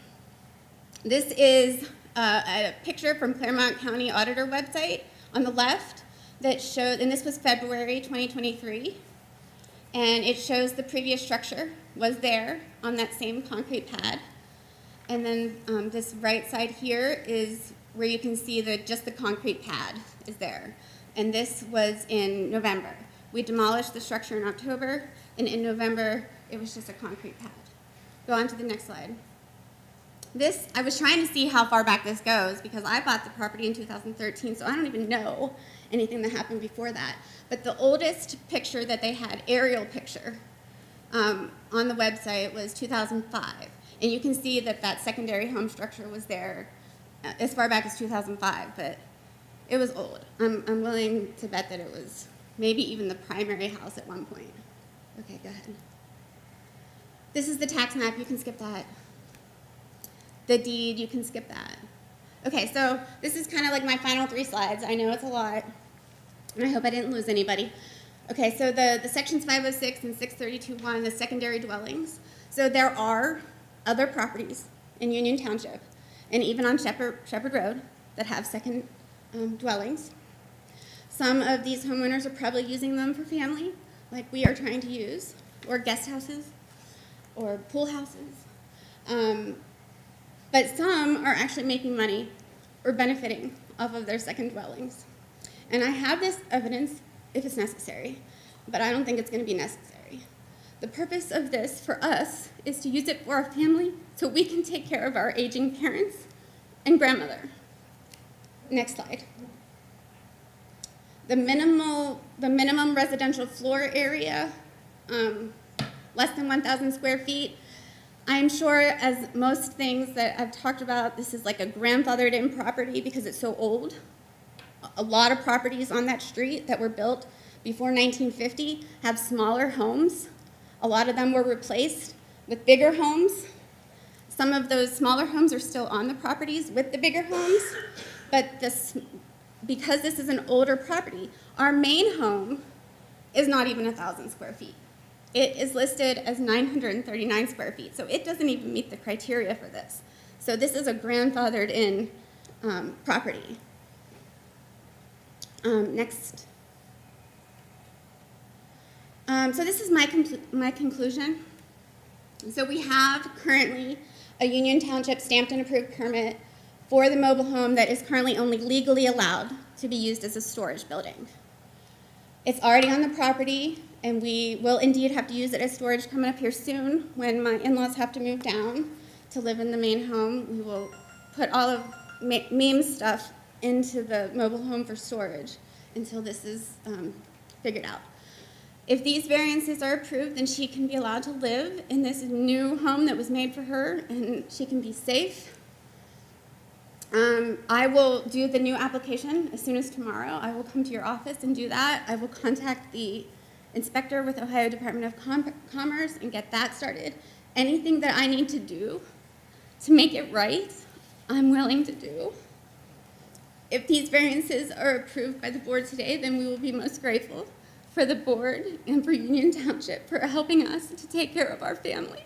This is a picture from Clermont County Auditor website on the left that showed, and this was February 2023, and it shows the previous structure was there on that same concrete pad. And then this right side here is where you can see just the concrete pad is there. And this was in November. We demolished the structure in October, and in November, it was just a concrete pad. Go on to the next slide. This, I was trying to see how far back this goes because I bought the property in 2013, so I don't even know anything that happened before that. But the oldest picture that they had, aerial picture, on the website was 2005. And you can see that that secondary home structure was there as far back as 2005, but it was old. I'm willing to bet that it was maybe even the primary house at one point. Okay, go ahead. This is the tax map. You can skip that. The deed, you can skip that. Okay, so this is kind of like my final 3 slides. I know it's a lot, and I hope I didn't lose anybody. Okay, so the sections 506 and 632.1, the secondary dwellings. So there are other properties in Union Township, and even on Shepherd Road, that have second dwellings. Some of these homeowners are probably using them for family, like we are trying to use, or guest houses, or pool houses. But some are actually making money or benefiting off of their second dwellings. And I have this evidence if it's necessary, but I don't think it's going to be necessary. The purpose of this for us is to use it for our family so we can take care of our aging parents and grandmother. Next slide. The minimum residential floor area, less than 1,000 square feet. I'm sure, as most things that I've talked about, this is like a grandfathered in property because it's so old. A lot of properties on that street that were built before 1950 have smaller homes. A lot of them were replaced with bigger homes. Some of those smaller homes are still on the properties with the bigger homes, but because this is an older property, our main home is not even 1,000 square feet. It is listed as 939 square feet, so it doesn't even meet the criteria for this. So this is a grandfathered in property. Next. So this is my conclusion. So we have currently a Union Township stamped and approved permit for the mobile home that is currently only legally allowed to be used as a storage building. It's already on the property, and we will indeed have to use it as storage coming up here soon when my in-laws have to move down to live in the main home. We will put all of Meme's stuff into the mobile home for storage until this is figured out. If these variances are approved, then she can be allowed to live in this new home that was made for her, and she can be safe. I will do the new application as soon as tomorrow. I will come to your office and do that. I will contact the inspector with Ohio Department of Commerce and get that started. Anything that I need to do to make it right, I'm willing to do. If these variances are approved by the board today, then we will be most grateful for for the board and for Union Township for helping us to take care of our family.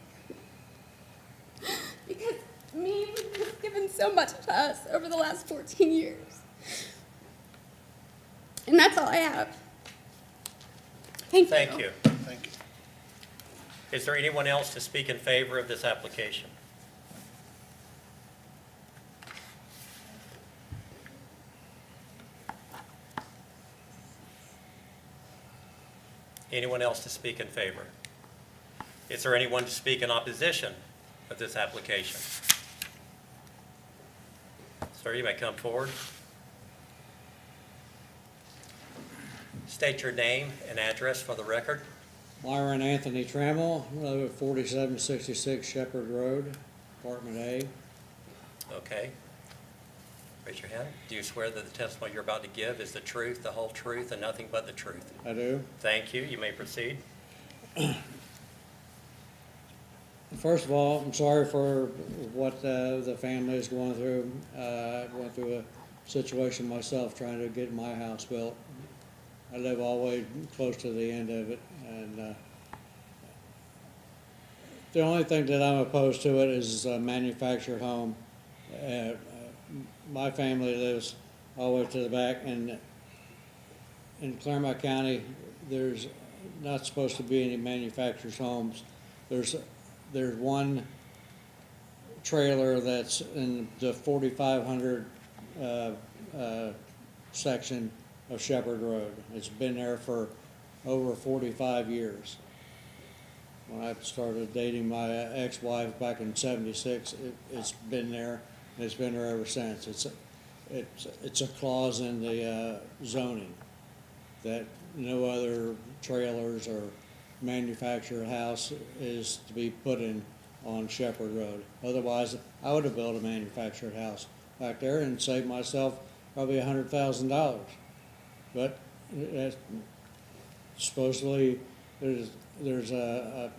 Because me has given so much to us over the last 14 years. And that's all I have. Thank you. Thank you. Thank you. Is there anyone else to speak in favor of this application? Anyone else to speak in favor? Is there anyone to speak in opposition of this application? Sir, you may come forward. State your name and address for the record. Myron Anthony Trammell, I live at 4766 Shepherd Road, Apartment A. Okay. Raise your hand. Do you swear that the testimony you're about to give is the truth, the whole truth, and nothing but the truth? I do. Thank you. You may proceed. First of all, I'm sorry for what the family is going through. I went through a situation myself trying to get my house built. I live all the way close to the end of it, and the only thing that I'm opposed to it is a manufactured home. My family lives all the way to the back, and in Clermont County, there's not supposed to be any manufactured homes. There's one trailer that's in the 4,500 section of Shepherd Road. It's been there for over 45 years. When I started dating my ex-wife back in '76, it's been there, and it's been there ever since. It's a clause in the zoning that no other trailers or manufactured house is to be put in on Shepherd Road. Otherwise, I would have built a manufactured house back there and saved myself probably $100,000. But supposedly there's a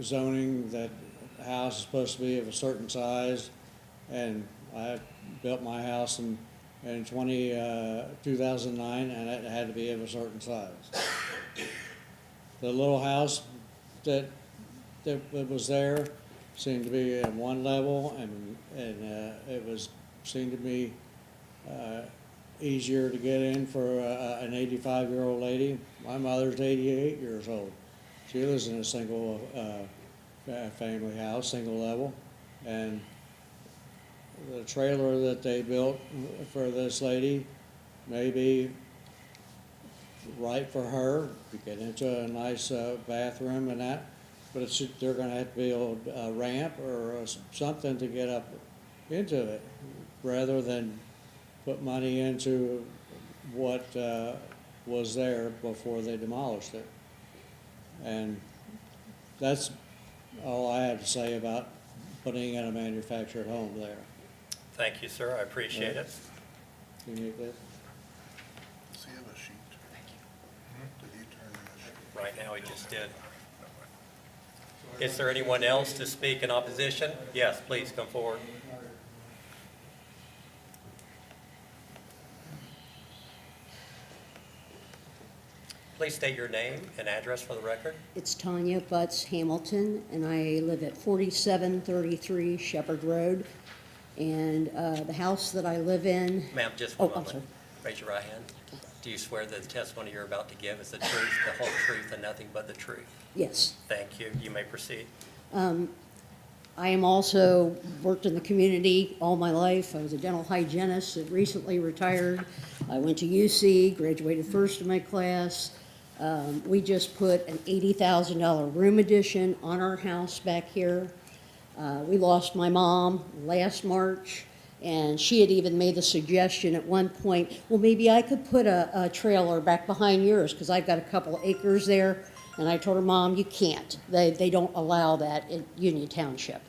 zoning that the house is supposed to be of a certain size, and I built my house in 2009, and it had to be of a certain size. The little house that was there seemed to be at one level, and it seemed to be easier to get in for an 85-year-old lady. My mother's 88 years old. She lives in a single family house, single level, and the trailer that they built for this lady may be right for her to get into a nice bathroom and that, but they're going to have to build a ramp or something to get up into it, rather than put money into what was there before they demolished it. And that's all I have to say about putting in a manufactured home there. Thank you, sir. I appreciate it. You need this? Does he have a sheet? Thank you. Did he turn in a sheet? Right now, he just did. Is there anyone else to speak in opposition? Yes, please come forward. Please state your name and address for the record. It's Tanya Butts Hamilton, and I live at 4733 Shepherd Road. And the house that I live in, Ma'am, just Oh, one I'm moment. sorry. Raise your right hand. Do you swear that the testimony you're about to give is the truth, the whole truth, and nothing but the truth? yes. Thank you. You may proceed. I am also worked in the community all my life. I was a dental hygienist and recently retired. I went to UC, graduated first in my class. We just put an $80,000 room addition on our house back here. We lost my mom last March, and she had even made the suggestion at one point, well, maybe I could put a trailer back behind yours, because I've got a couple acres there. And I told her, Mom, you can't. They don't allow that in Union Township.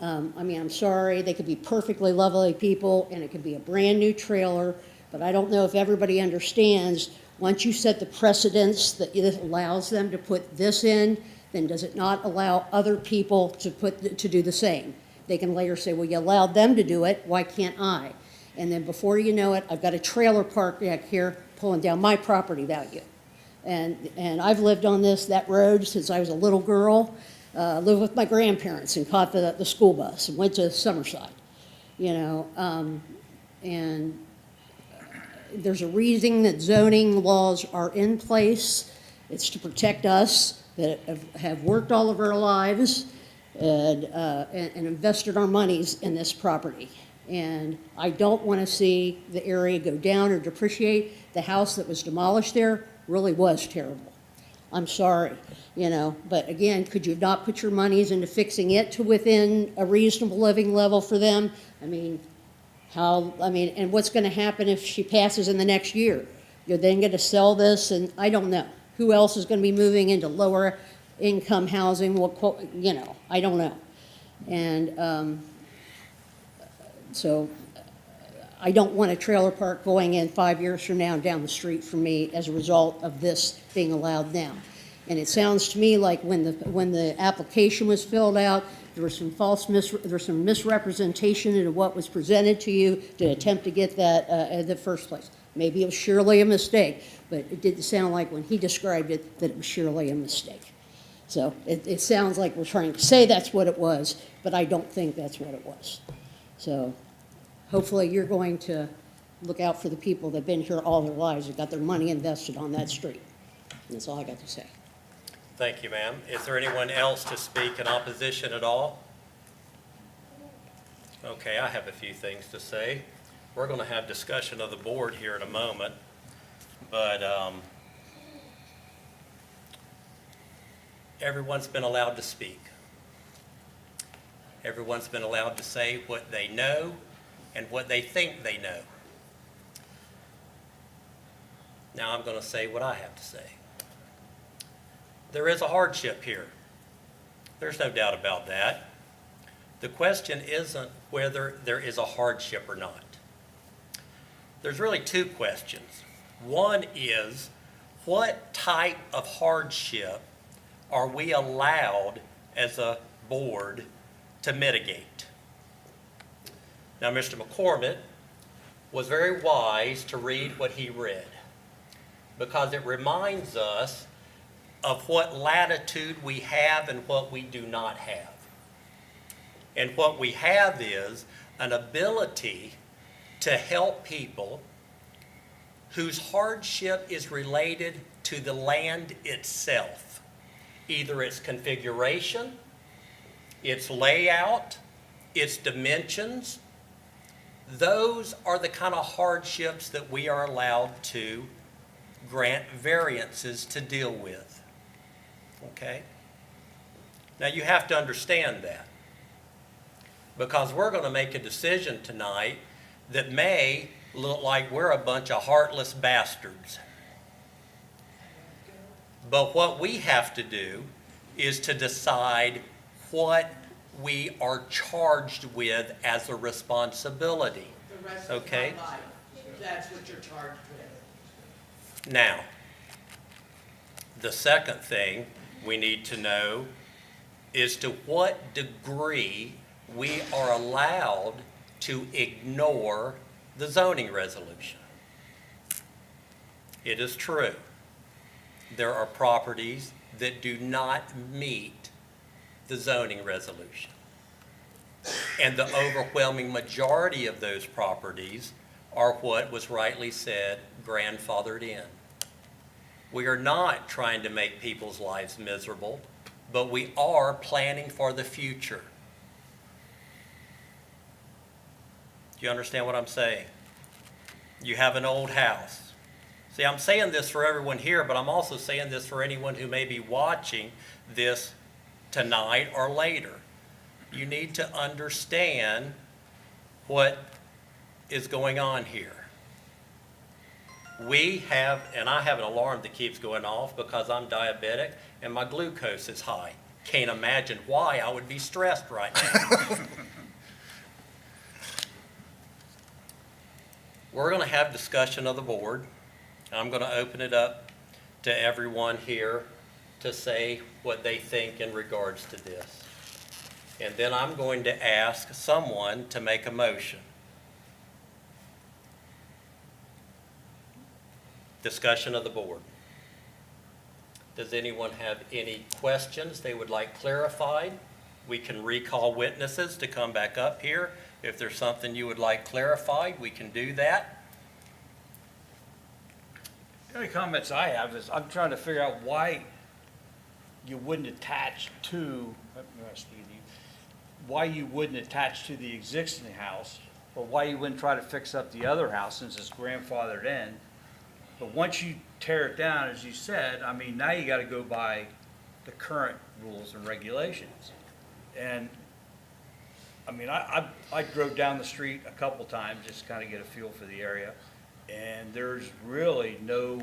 I mean, I'm sorry, they could be perfectly lovely people, and it could be a brand-new trailer, but I don't know if everybody understands, once you set the precedence that it allows them to put this in, then does it not allow other people to do the same? They can later say, well, you allowed them to do it, why can't I? And then before you know it, I've got a trailer park back here pulling down my property value. And I've lived on that road since I was a little girl. Lived with my grandparents and caught the school bus and went to Summerside, and there's a reason that zoning laws are in place. It's to protect us that have worked all of our lives and invested our monies in this property. And I don't want to see the area go down or depreciate. The house that was demolished there really was terrible. I'm sorry, but again, could you not put your monies into fixing it to within a reasonable living level for them? And what's going to happen if she passes in the next year? You're then going to sell this, and I don't know. Who else is going to be moving into lower income housing? I don't know. And so I don't want a trailer park going in 5 years from now down the street from me as a result of this being allowed now. And it sounds to me like when the application was filled out, there was some misrepresentation in what was presented to you to attempt to get that in the first place. Maybe it was surely a mistake, but it didn't sound like when he described it that it was surely a mistake. So it sounds like we're trying to say that's what it was, but I don't think that's what it was. So hopefully you're going to look out for the people that have been here all their lives and got their money invested on that street. And that's all I got to say. Thank you, ma'am. Is there anyone else to speak in opposition at all? Okay, I have a few things to say. We're going to have discussion of the board here in a moment, but everyone's been allowed to speak. Everyone's been allowed to say what they know and what they think they know. Now I'm going to say what I have to say. There is a hardship here. There's no doubt about that. The question isn't whether there is a hardship or not. There's really two questions. One is, what type of hardship are we allowed as a board to mitigate? Now, Mr. McCormick was very wise to read what he read, because it reminds us of what latitude we have and what we do not have. And what we have is an ability to help people whose hardship is related to the land itself, either its configuration, its layout, its dimensions. Those are the kind of hardships that we are allowed to grant variances to deal with. Okay? Now you have to understand that, because we're going to make a decision tonight that may look like we're a bunch of heartless bastards. But what we have to do is to decide what we are charged with as a responsibility. The rest Okay? of my life, that's what you're charged with. Now, the second thing we need to know is to what degree we are allowed to ignore the zoning resolution. It is true, there are properties that do not meet the zoning resolution. And the overwhelming majority of those properties are what was rightly said, grandfathered in. We are not trying to make people's lives miserable, but we are planning for the future. Do you understand what I'm saying? You have an old house. See, I'm saying this for everyone here, but I'm also saying this for anyone who may be watching this tonight or later. You need to understand what is going on here. We have, and I have an alarm that keeps going off because I'm diabetic and my glucose is high. Can't imagine why I would be stressed right now. We're going to have discussion of the board. I'm going to open it up to everyone here to say what they think in regards to this. And then I'm going to ask someone to make a motion. Discussion of the board. Does anyone have any questions they would like clarified? We can recall witnesses to come back up here. If there's something you would like clarified, we can do that. The only comments I have is I'm trying to figure out why you wouldn't attach to, why you wouldn't attach to the existing house, or why you wouldn't try to fix up the other house since it's grandfathered in. But once you tear it down, as you said, I mean, now you gotta go by the current rules and regulations. And, I mean, I drove down the street a couple times, just to kind of get a feel for the area, and there's really no,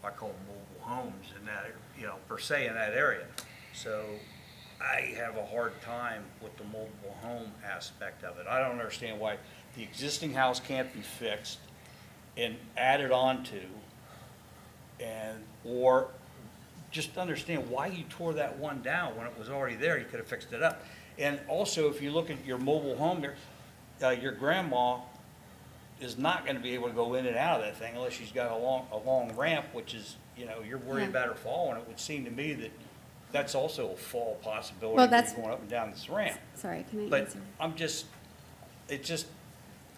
I call them mobile homes in that, per se in that area. So I have a hard time with the mobile home aspect of it. I don't understand why the existing house can't be fixed and added on to, or just understand why you tore that one down when it was already there. You could have fixed it up. And also, if you look at your mobile home there, your grandma is not gonna be able to go in and out of that thing unless she's got a long ramp, which is, you're worried Yeah. about her falling. It would seem to me that that's also a fall possibility Well, when you're that's- going up and down this ramp. Sorry, can I But answer? it just,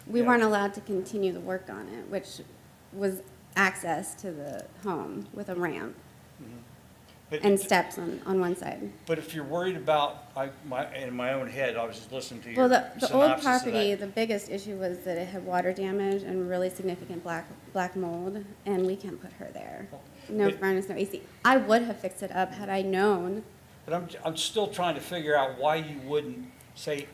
We yeah. weren't allowed to continue the work on it, which was access to the home with a ramp but and steps on one side. But if you're worried about, in my own head, I was just listening to Well, your the old synopsis of property, that. the biggest issue was that it had water damage and really significant black mold, and we can't put her there. No But- furnace, no AC. I would have fixed it up had I known. But I'm still trying to figure out why you wouldn't, say,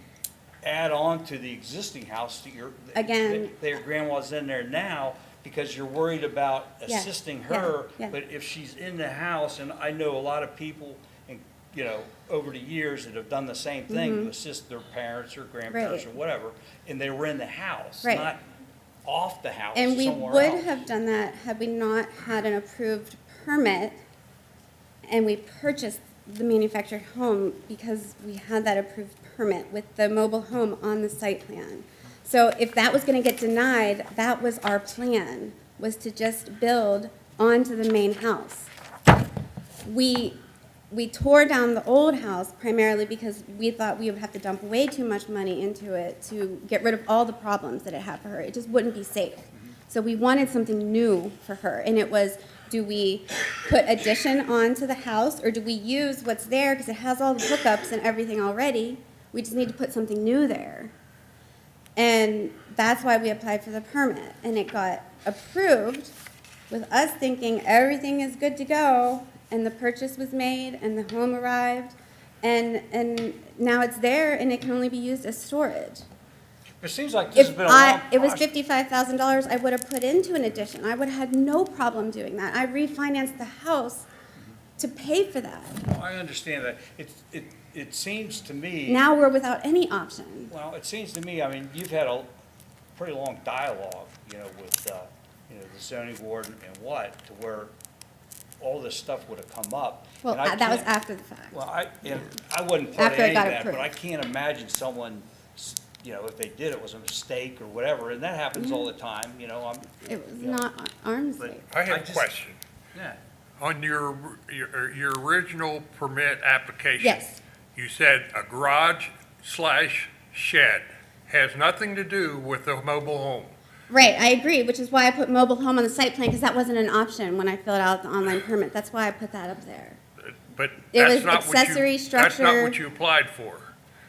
add on to the existing house that Again- that your grandma's in there now, because you're worried about Yeah, assisting yeah, her. yeah. But if she's in the house, and I know a lot of people, and, over the years that have done the same thing to assist their parents or grandparents or Mm-hmm. Right. whatever, and they were in the house, Right. not off the house And we somewhere would else. have done that had we not had an approved permit and we purchased the manufactured home because we had that approved permit with the mobile home on the site plan. So if that was gonna get denied, that was our plan, was to just build onto the main house. We tore down the old house primarily because we thought we would have to dump way too much money into it to get rid of all the problems that it had for her. It just wouldn't be safe. So we wanted something new for her, and it was, do we put addition onto the house, or do we use what's there, because it has all the hookups and everything already? We just need to put something new there. And that's why we applied for the permit, and it got approved with us thinking everything is good to go, and the purchase was made, and the home arrived, and now it's there, and it can only be used as storage. It seems like this has If been a long it was process. $55,000, I would have put into an addition. I would have had no problem doing that. I refinanced the house to pay for that. Well, I understand that. It seems to me. Now we're without any option. Well, it seems to me, I mean, you've had a pretty long dialogue, with, the zoning board and what, to where all this stuff would have come up. Well, And I that was can't- after the fact. Well, I wasn't part of After it any of got that, but approved. I can't imagine someone, if they did it was a mistake or whatever, and that happens all the time, It was not arm's But- length. I have a just- question. Yeah. On your original permit application. Yes. You said a garage/shed has nothing to do with the mobile home. Right, I agree, which is why I put mobile home on the site plan, because that wasn't an option when I filled out the online permit. That's why I put that up there. But It that's was not what you, accessory that's not structure. what you applied for.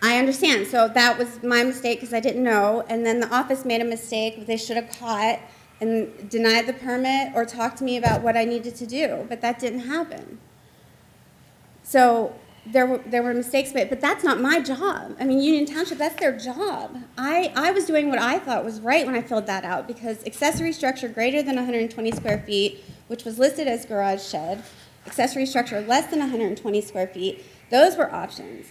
I understand, so that was my mistake, because I didn't know, and then the office made a mistake, they should have caught and denied the permit or talked to me about what I needed to do, but that didn't happen. So there were mistakes made, but that's not my job. I mean, Union Township, that's their job. I was doing what I thought was right when I filled that out, because accessory structure greater than 120 square feet, which was listed as garage shed, accessory structure less than 120 square feet, those were options.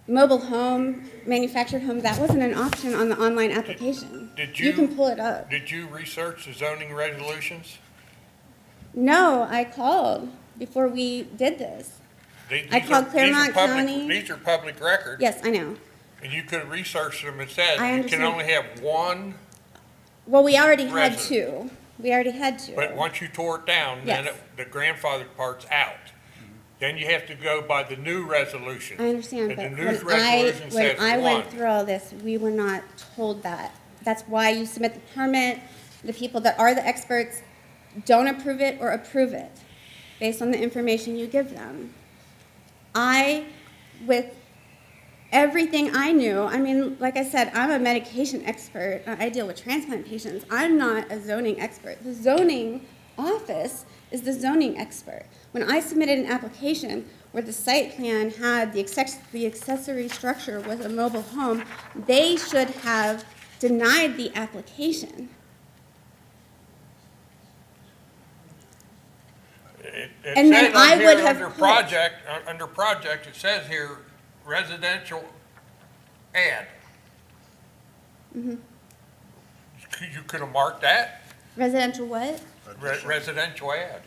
Mobile home, manufactured home, that wasn't an option on the online application. Did You can pull it up. Did you research the zoning resolutions? No, I called before we did this. I called Clermont County. These are public records. Yes, I know. And you could have researched them and said, I you can understand. only have one. Well, we already had Resident. two. We already had to. But once you tore it down, then Yes. the grandfathered part's out. Then you have to go by the new resolution. I understand, And but the new when resolution when says I one. went through all this, we were not told that. That's why you submit the permit. The people that are the experts don't approve it or approve it based on the information you give them. With everything I knew, I mean, like I said, I'm a medication expert. I deal with transplant patients. I'm not a zoning expert. The zoning office is the zoning expert. When I submitted an application where the site plan had the accessory structure was a mobile home, they should have denied the application. It And then says on I here would have under put- project, it says here, residential ad. Mm-hmm. You could have marked that, Residential what? residential ad.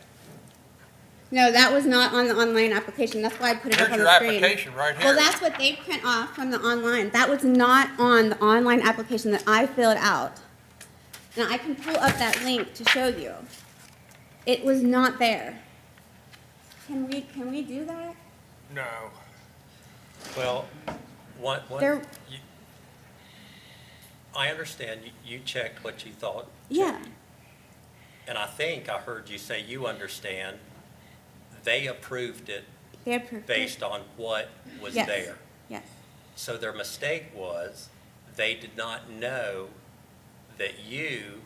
No, that was not on the online application. That's why I put it up Here's on your the screen. application right Well, here. that's what they print off from the online. That was not on the online application that I filled out. And I can pull up that link to show you. It was not there. Can we do that? No. Well, There- I understand you checked what you thought. Yeah. And I think I heard you say you understand they approved it They approved it. based on what was Yes. there. Yes. So their mistake was they did not know that you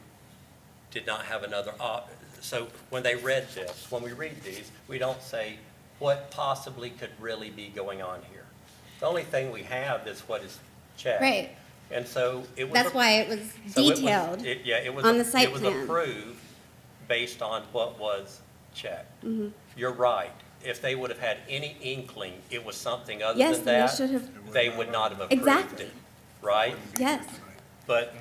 did not have another so when they read this, when we read these, we don't say what possibly could really be going on here. The only thing we have is what is checked. Right. And so it was. That's why it was so it was- detailed. Yeah, it was. on the site It was plan. approved based on what was checked. Mm-hmm. You're right. If they would have had any inkling it was something other Yes, than then they that, should have, they would not have approved Exactly. it, right? yes. But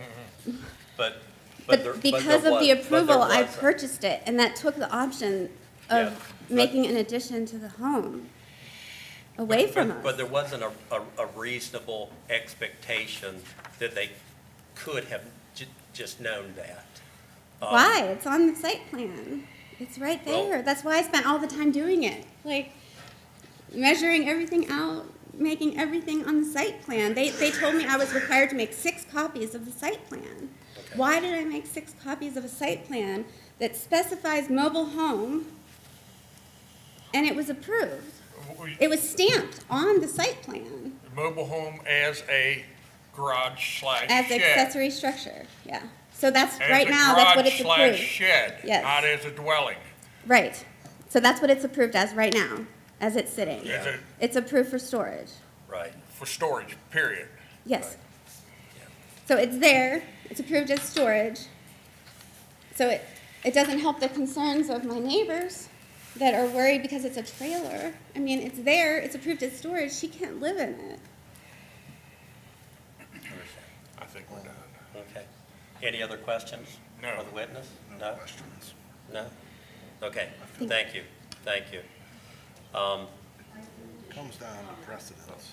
there- But because there of the was- but approval, there I was a- purchased it, and that took the option Yeah, of making an addition to the home away from us. But there wasn't a reasonable expectation that they could have just known that. Why? It's on the site plan. It's right Well- there. That's why I spent all the time doing it. Like, measuring everything out, making everything on the site plan. They told me I was required to make 6 copies of the site plan. Okay. Why did I make 6 copies of a site plan that specifies mobile home, and it was approved? It was stamped on the site plan Mobile home as a garage slash as shed. accessory structure, yeah. So that's, As right a now, that's what garage it's slash approved. shed, Yes. not as a dwelling. Right. So that's what it's approved as right now, as it's sitting. As a, It's approved for storage, Right. for storage, period. yes. So it's there, it's approved as storage. So it doesn't help the concerns of my neighbors that are worried because it's a trailer. I mean, it's there, it's approved as storage, she can't live in it. I think we're done. Okay. Any other questions? No. For the witness? No questions. No? Okay, thank you, thank you. Comes down to precedence.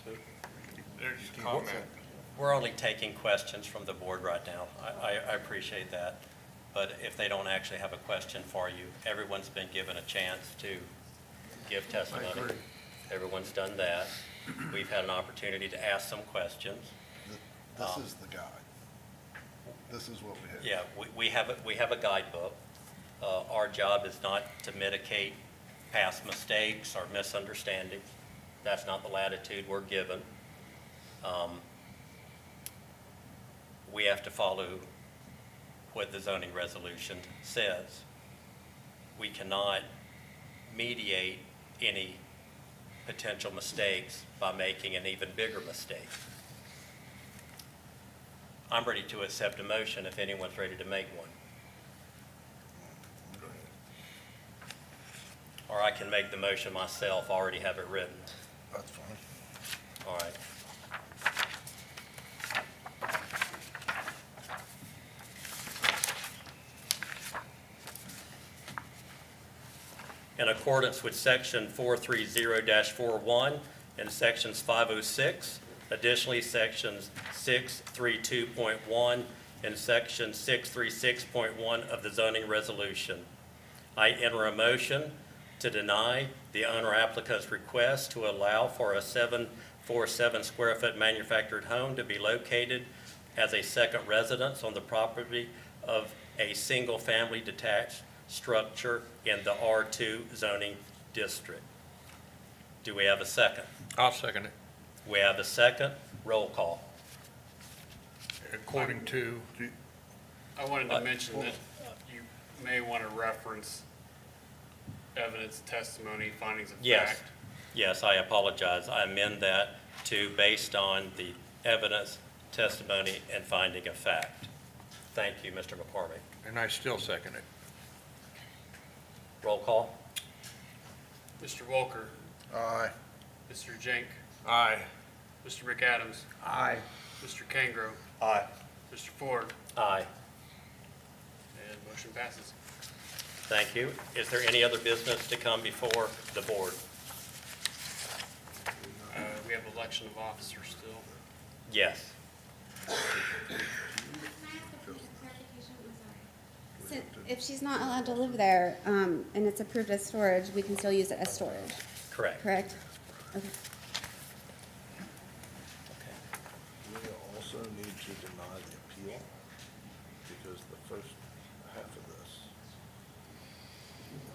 There's a comment. We're only taking questions from the board right now. I appreciate that. But if they don't actually have a question for you, everyone's been given a chance to give testimony. Everyone's done that. We've had an opportunity to ask some questions. This is the guide. This is what we have. Yeah, we have a guidebook. Our job is not to mitigate past mistakes or misunderstandings. That's not the latitude we're given. We have to follow what the zoning resolution says. We cannot mediate any potential mistakes by making an even bigger mistake. I'm ready to accept a motion if anyone's ready to make one. Or I can make the motion myself, already have it written. That's fine. All right. In accordance with section 430-41 and sections 506, additionally sections 632.1 in section 636.1 of the zoning resolution. I enter a motion to deny the owner applicant's request to allow for a 747 square foot manufactured home to be located as a second residence on the property of a single-family detached structure in the R2 zoning district. Do we have a second? I'll second it. We have a second. Roll call. According to, I wanted to mention that you may want to reference evidence, testimony, findings of Yes. fact. Yes, I apologize. I amend that to based on the evidence, testimony, and finding of fact. Thank you, Mr. McCormick. and I still second it. Roll call. Mr. Walker, Aye. Mr. Jenk, Aye. Mr. McAdams, Aye. Mr. Kangro, Aye. Mr. Ford, Aye. and motion passes. Thank you. Is there any other business to come before the board? We have election of officers still. Yes. So if she's not allowed to live there, and it's approved as storage, we can still use it as storage, Correct. correct? Okay. We also need to deny the appeal, because the first half of this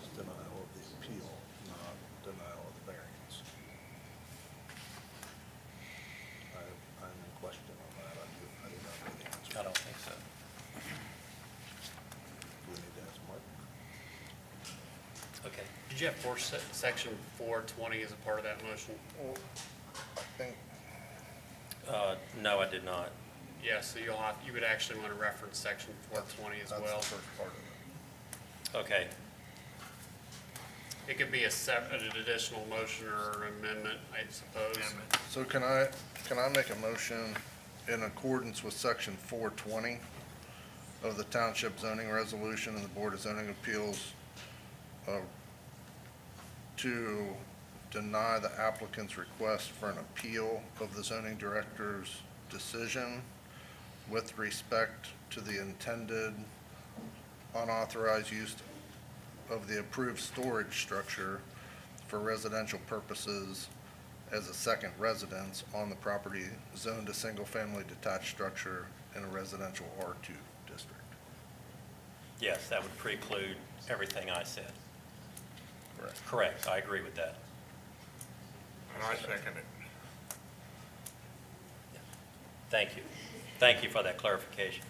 is denial of the appeal, not denial of the variance. I'm in question on that. I do not know the answer. I don't think so. Do we need to ask Mark? Okay. Did you have section 420 as a part of that motion? Well, I think, No, I did not. Yeah, so you would actually want to reference section 420 as that's well. the first part of it. Okay. It could be an additional motion or an amendment, I suppose. So can I make a motion in accordance with section 420 of the Township zoning resolution and the Board of Zoning Appeals to deny the applicant's request for an appeal of the zoning director's decision with respect to the intended unauthorized use of the approved storage structure for residential purposes as a second residence on the property zoned a single-family detached structure in a residential R2 district. Yes, that would preclude everything I said. Correct. Correct. I agree with that. And I second it. Thank you. Thank you for that clarification.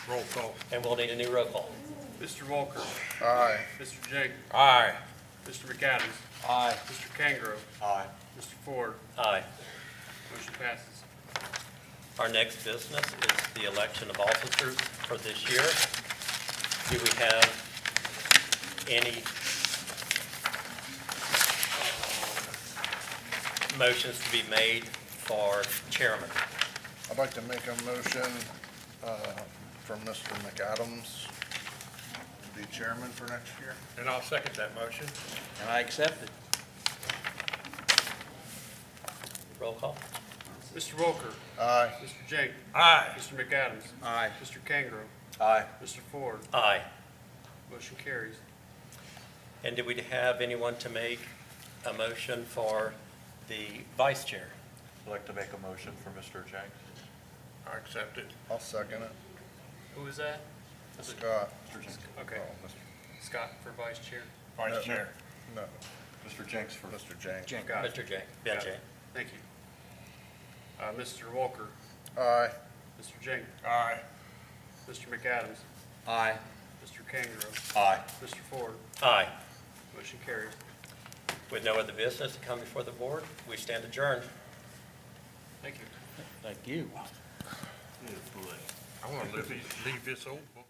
Roll call. And we'll need a new roll call. Mr. Walker, Aye. Mr. Jenk, Aye. Mr. McAdams, Aye. Mr. Kangro, Aye. Mr. Ford, Aye. motion passes. Our next business is the election of officers for this year. Do we have any motions to be made for chairman? I'd like to make a motion for Mr. McAdams to be chairman for next year. And I'll second that motion. And I accept it. Roll call. Mr. Walker, Aye. Mr. Jenk, Aye. Mr. McAdams, Aye. Mr. Kangro, Aye. Mr. Ford, Aye. motion carries. And do we have anyone to make a motion for the vice chair? I'd like to make a motion for Mr. Jenks. I accept it. I'll second it. Who is that? Scott. Mr. Jenks. Okay, Oh, Scott for vice chair. Vice Chair. No, Mr. Jenks for. Mr. Jenks. Got it. Mr. Jenk, Ben Got it. Jenk. Thank you. Mr. Walker, Aye. Mr. Jenk, Aye. Mr. McAdams, Aye. Mr. Kangro, Aye. Mr. Ford, Aye. motion carries. With no other business to come before the board, we stand adjourned. Thank you. Thank you. I want to leave this old book.